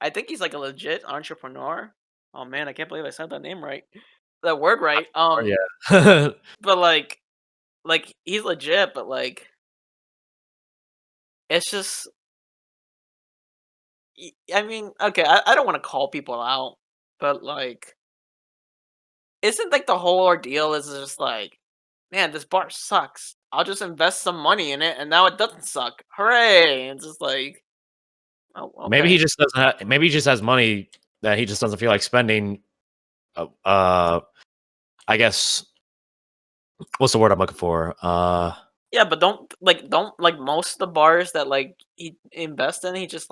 I think he's like a legit entrepreneur. Oh man, I can't believe I said that name right. That word right. Oh, yeah. But like he's legit, but like it's just. I mean, okay, I don't want to call people out, but like, isn't like the whole ordeal is just like, man, this bar sucks. I'll just invest some money in it, and now it doesn't suck. Hooray! It's just like, oh, Maybe he okay. just doesn't. Maybe he just has money that he just doesn't feel like spending. I guess what's the word I'm looking for? Yeah, but don't like most of the bars that like he invests in, he just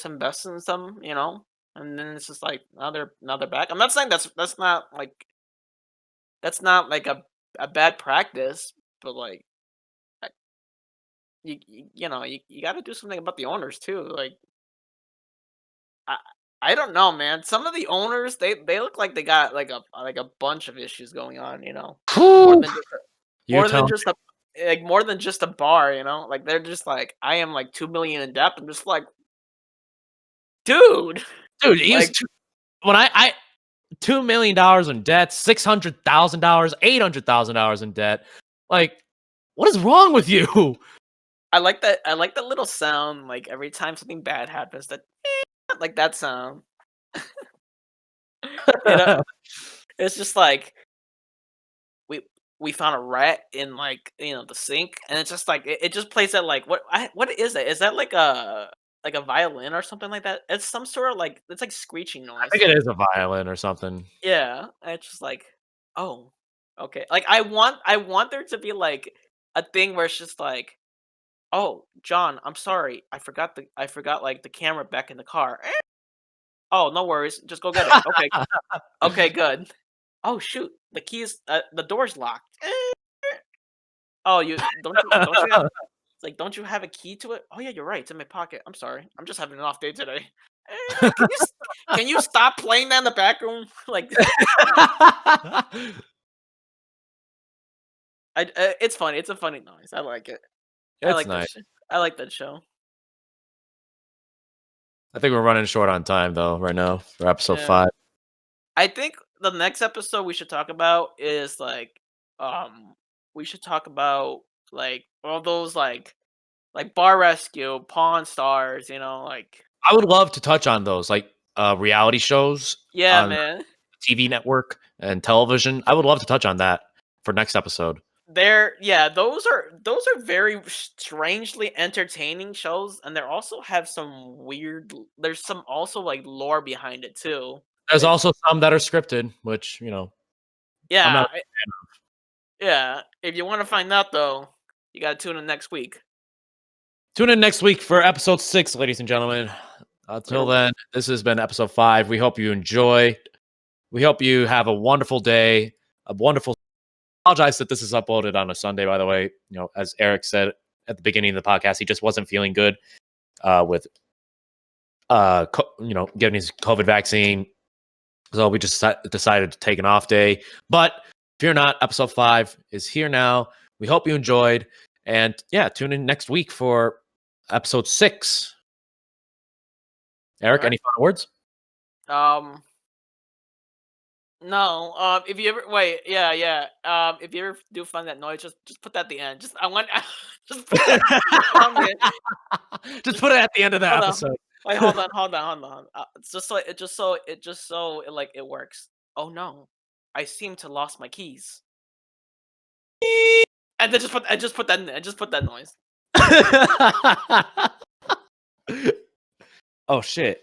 invests in some, and then it's just like now they're back. I'm not saying that's not like a bad practice, but like I- you got to do something about the owners too. Like I I don't know, man. Some of the owners they look like they got like a bunch of issues going on. More whew, than just you more than tell just a more than just a bar. Like they're just like I am like 2 million in debt. I'm just like, dude, dude. He was like when I $2 million in debt, $600,000, $800,000 in debt. Like, what is wrong with you? I like that little sound like every time something bad happens that like that sound. You know, it's just like we we found a rat in like the sink, and it's just like it just plays that like what is it? Is that like a violin or something like that? It's some sort of like it's like screeching I noise. think it is a violin or something. Yeah, and it's just like, oh, okay. Like I want there to be like a thing where it's just like, oh, John, I'm sorry, I forgot like the camera back in the car. Oh, no worries, just go get it. Okay, okay, good. Oh shoot, the door's locked. Oh, you don't you have it's like, don't you have a key to it? Oh yeah, you're right. It's in my pocket. I'm sorry. I'm just having an off day today. Can you stop playing that in the back room? Like, it's funny. It's a funny noise. I like it. I It's like that. nice. I like that show. I think we're running short on time though right now for episode Yeah. 5. I think the next episode we should talk about is like, um, we should talk about like all those like Bar Rescue, Pawn Stars. Like, I would love to touch on those, like, reality shows yeah, on man. TV network and television. I would love to touch on that for next episode. Yeah, those are very strangely entertaining shows, and they also have some there's some also like lore behind it too. There's Which also some that are scripted, which, I'm yeah, not. yeah. If you want to find out though, you gotta tune in next week. Tune in next week for episode 6, ladies and gentlemen. Until Later. then, this has been episode 5. We hope you enjoy. We hope you have a wonderful day, a wonderful. Apologize that this is uploaded on a Sunday, by the way. As Eric said at the beginning of the podcast, he just wasn't feeling good with getting his COVID vaccine. So we just decided to take an off day. But fear not, episode 5 is here now. We hope you enjoyed. And yeah, tune in next week for episode 6. Eric, All right. any final words? No. If you ever wait, yeah, yeah. If you ever do find that noise, just put that at the end. Just I want just put that comment. Just put it at the end of the Hold on. episode. Wait, hold on. It's it works. Oh no, I seem to lost my keys. And then just put that in there. Just put that noise. Oh shit.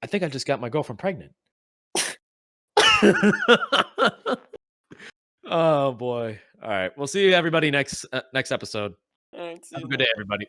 I think I just got my girlfriend pregnant. Oh boy. All right. We'll see you everybody next episode. Alright, see Have a you good then. day, everybody.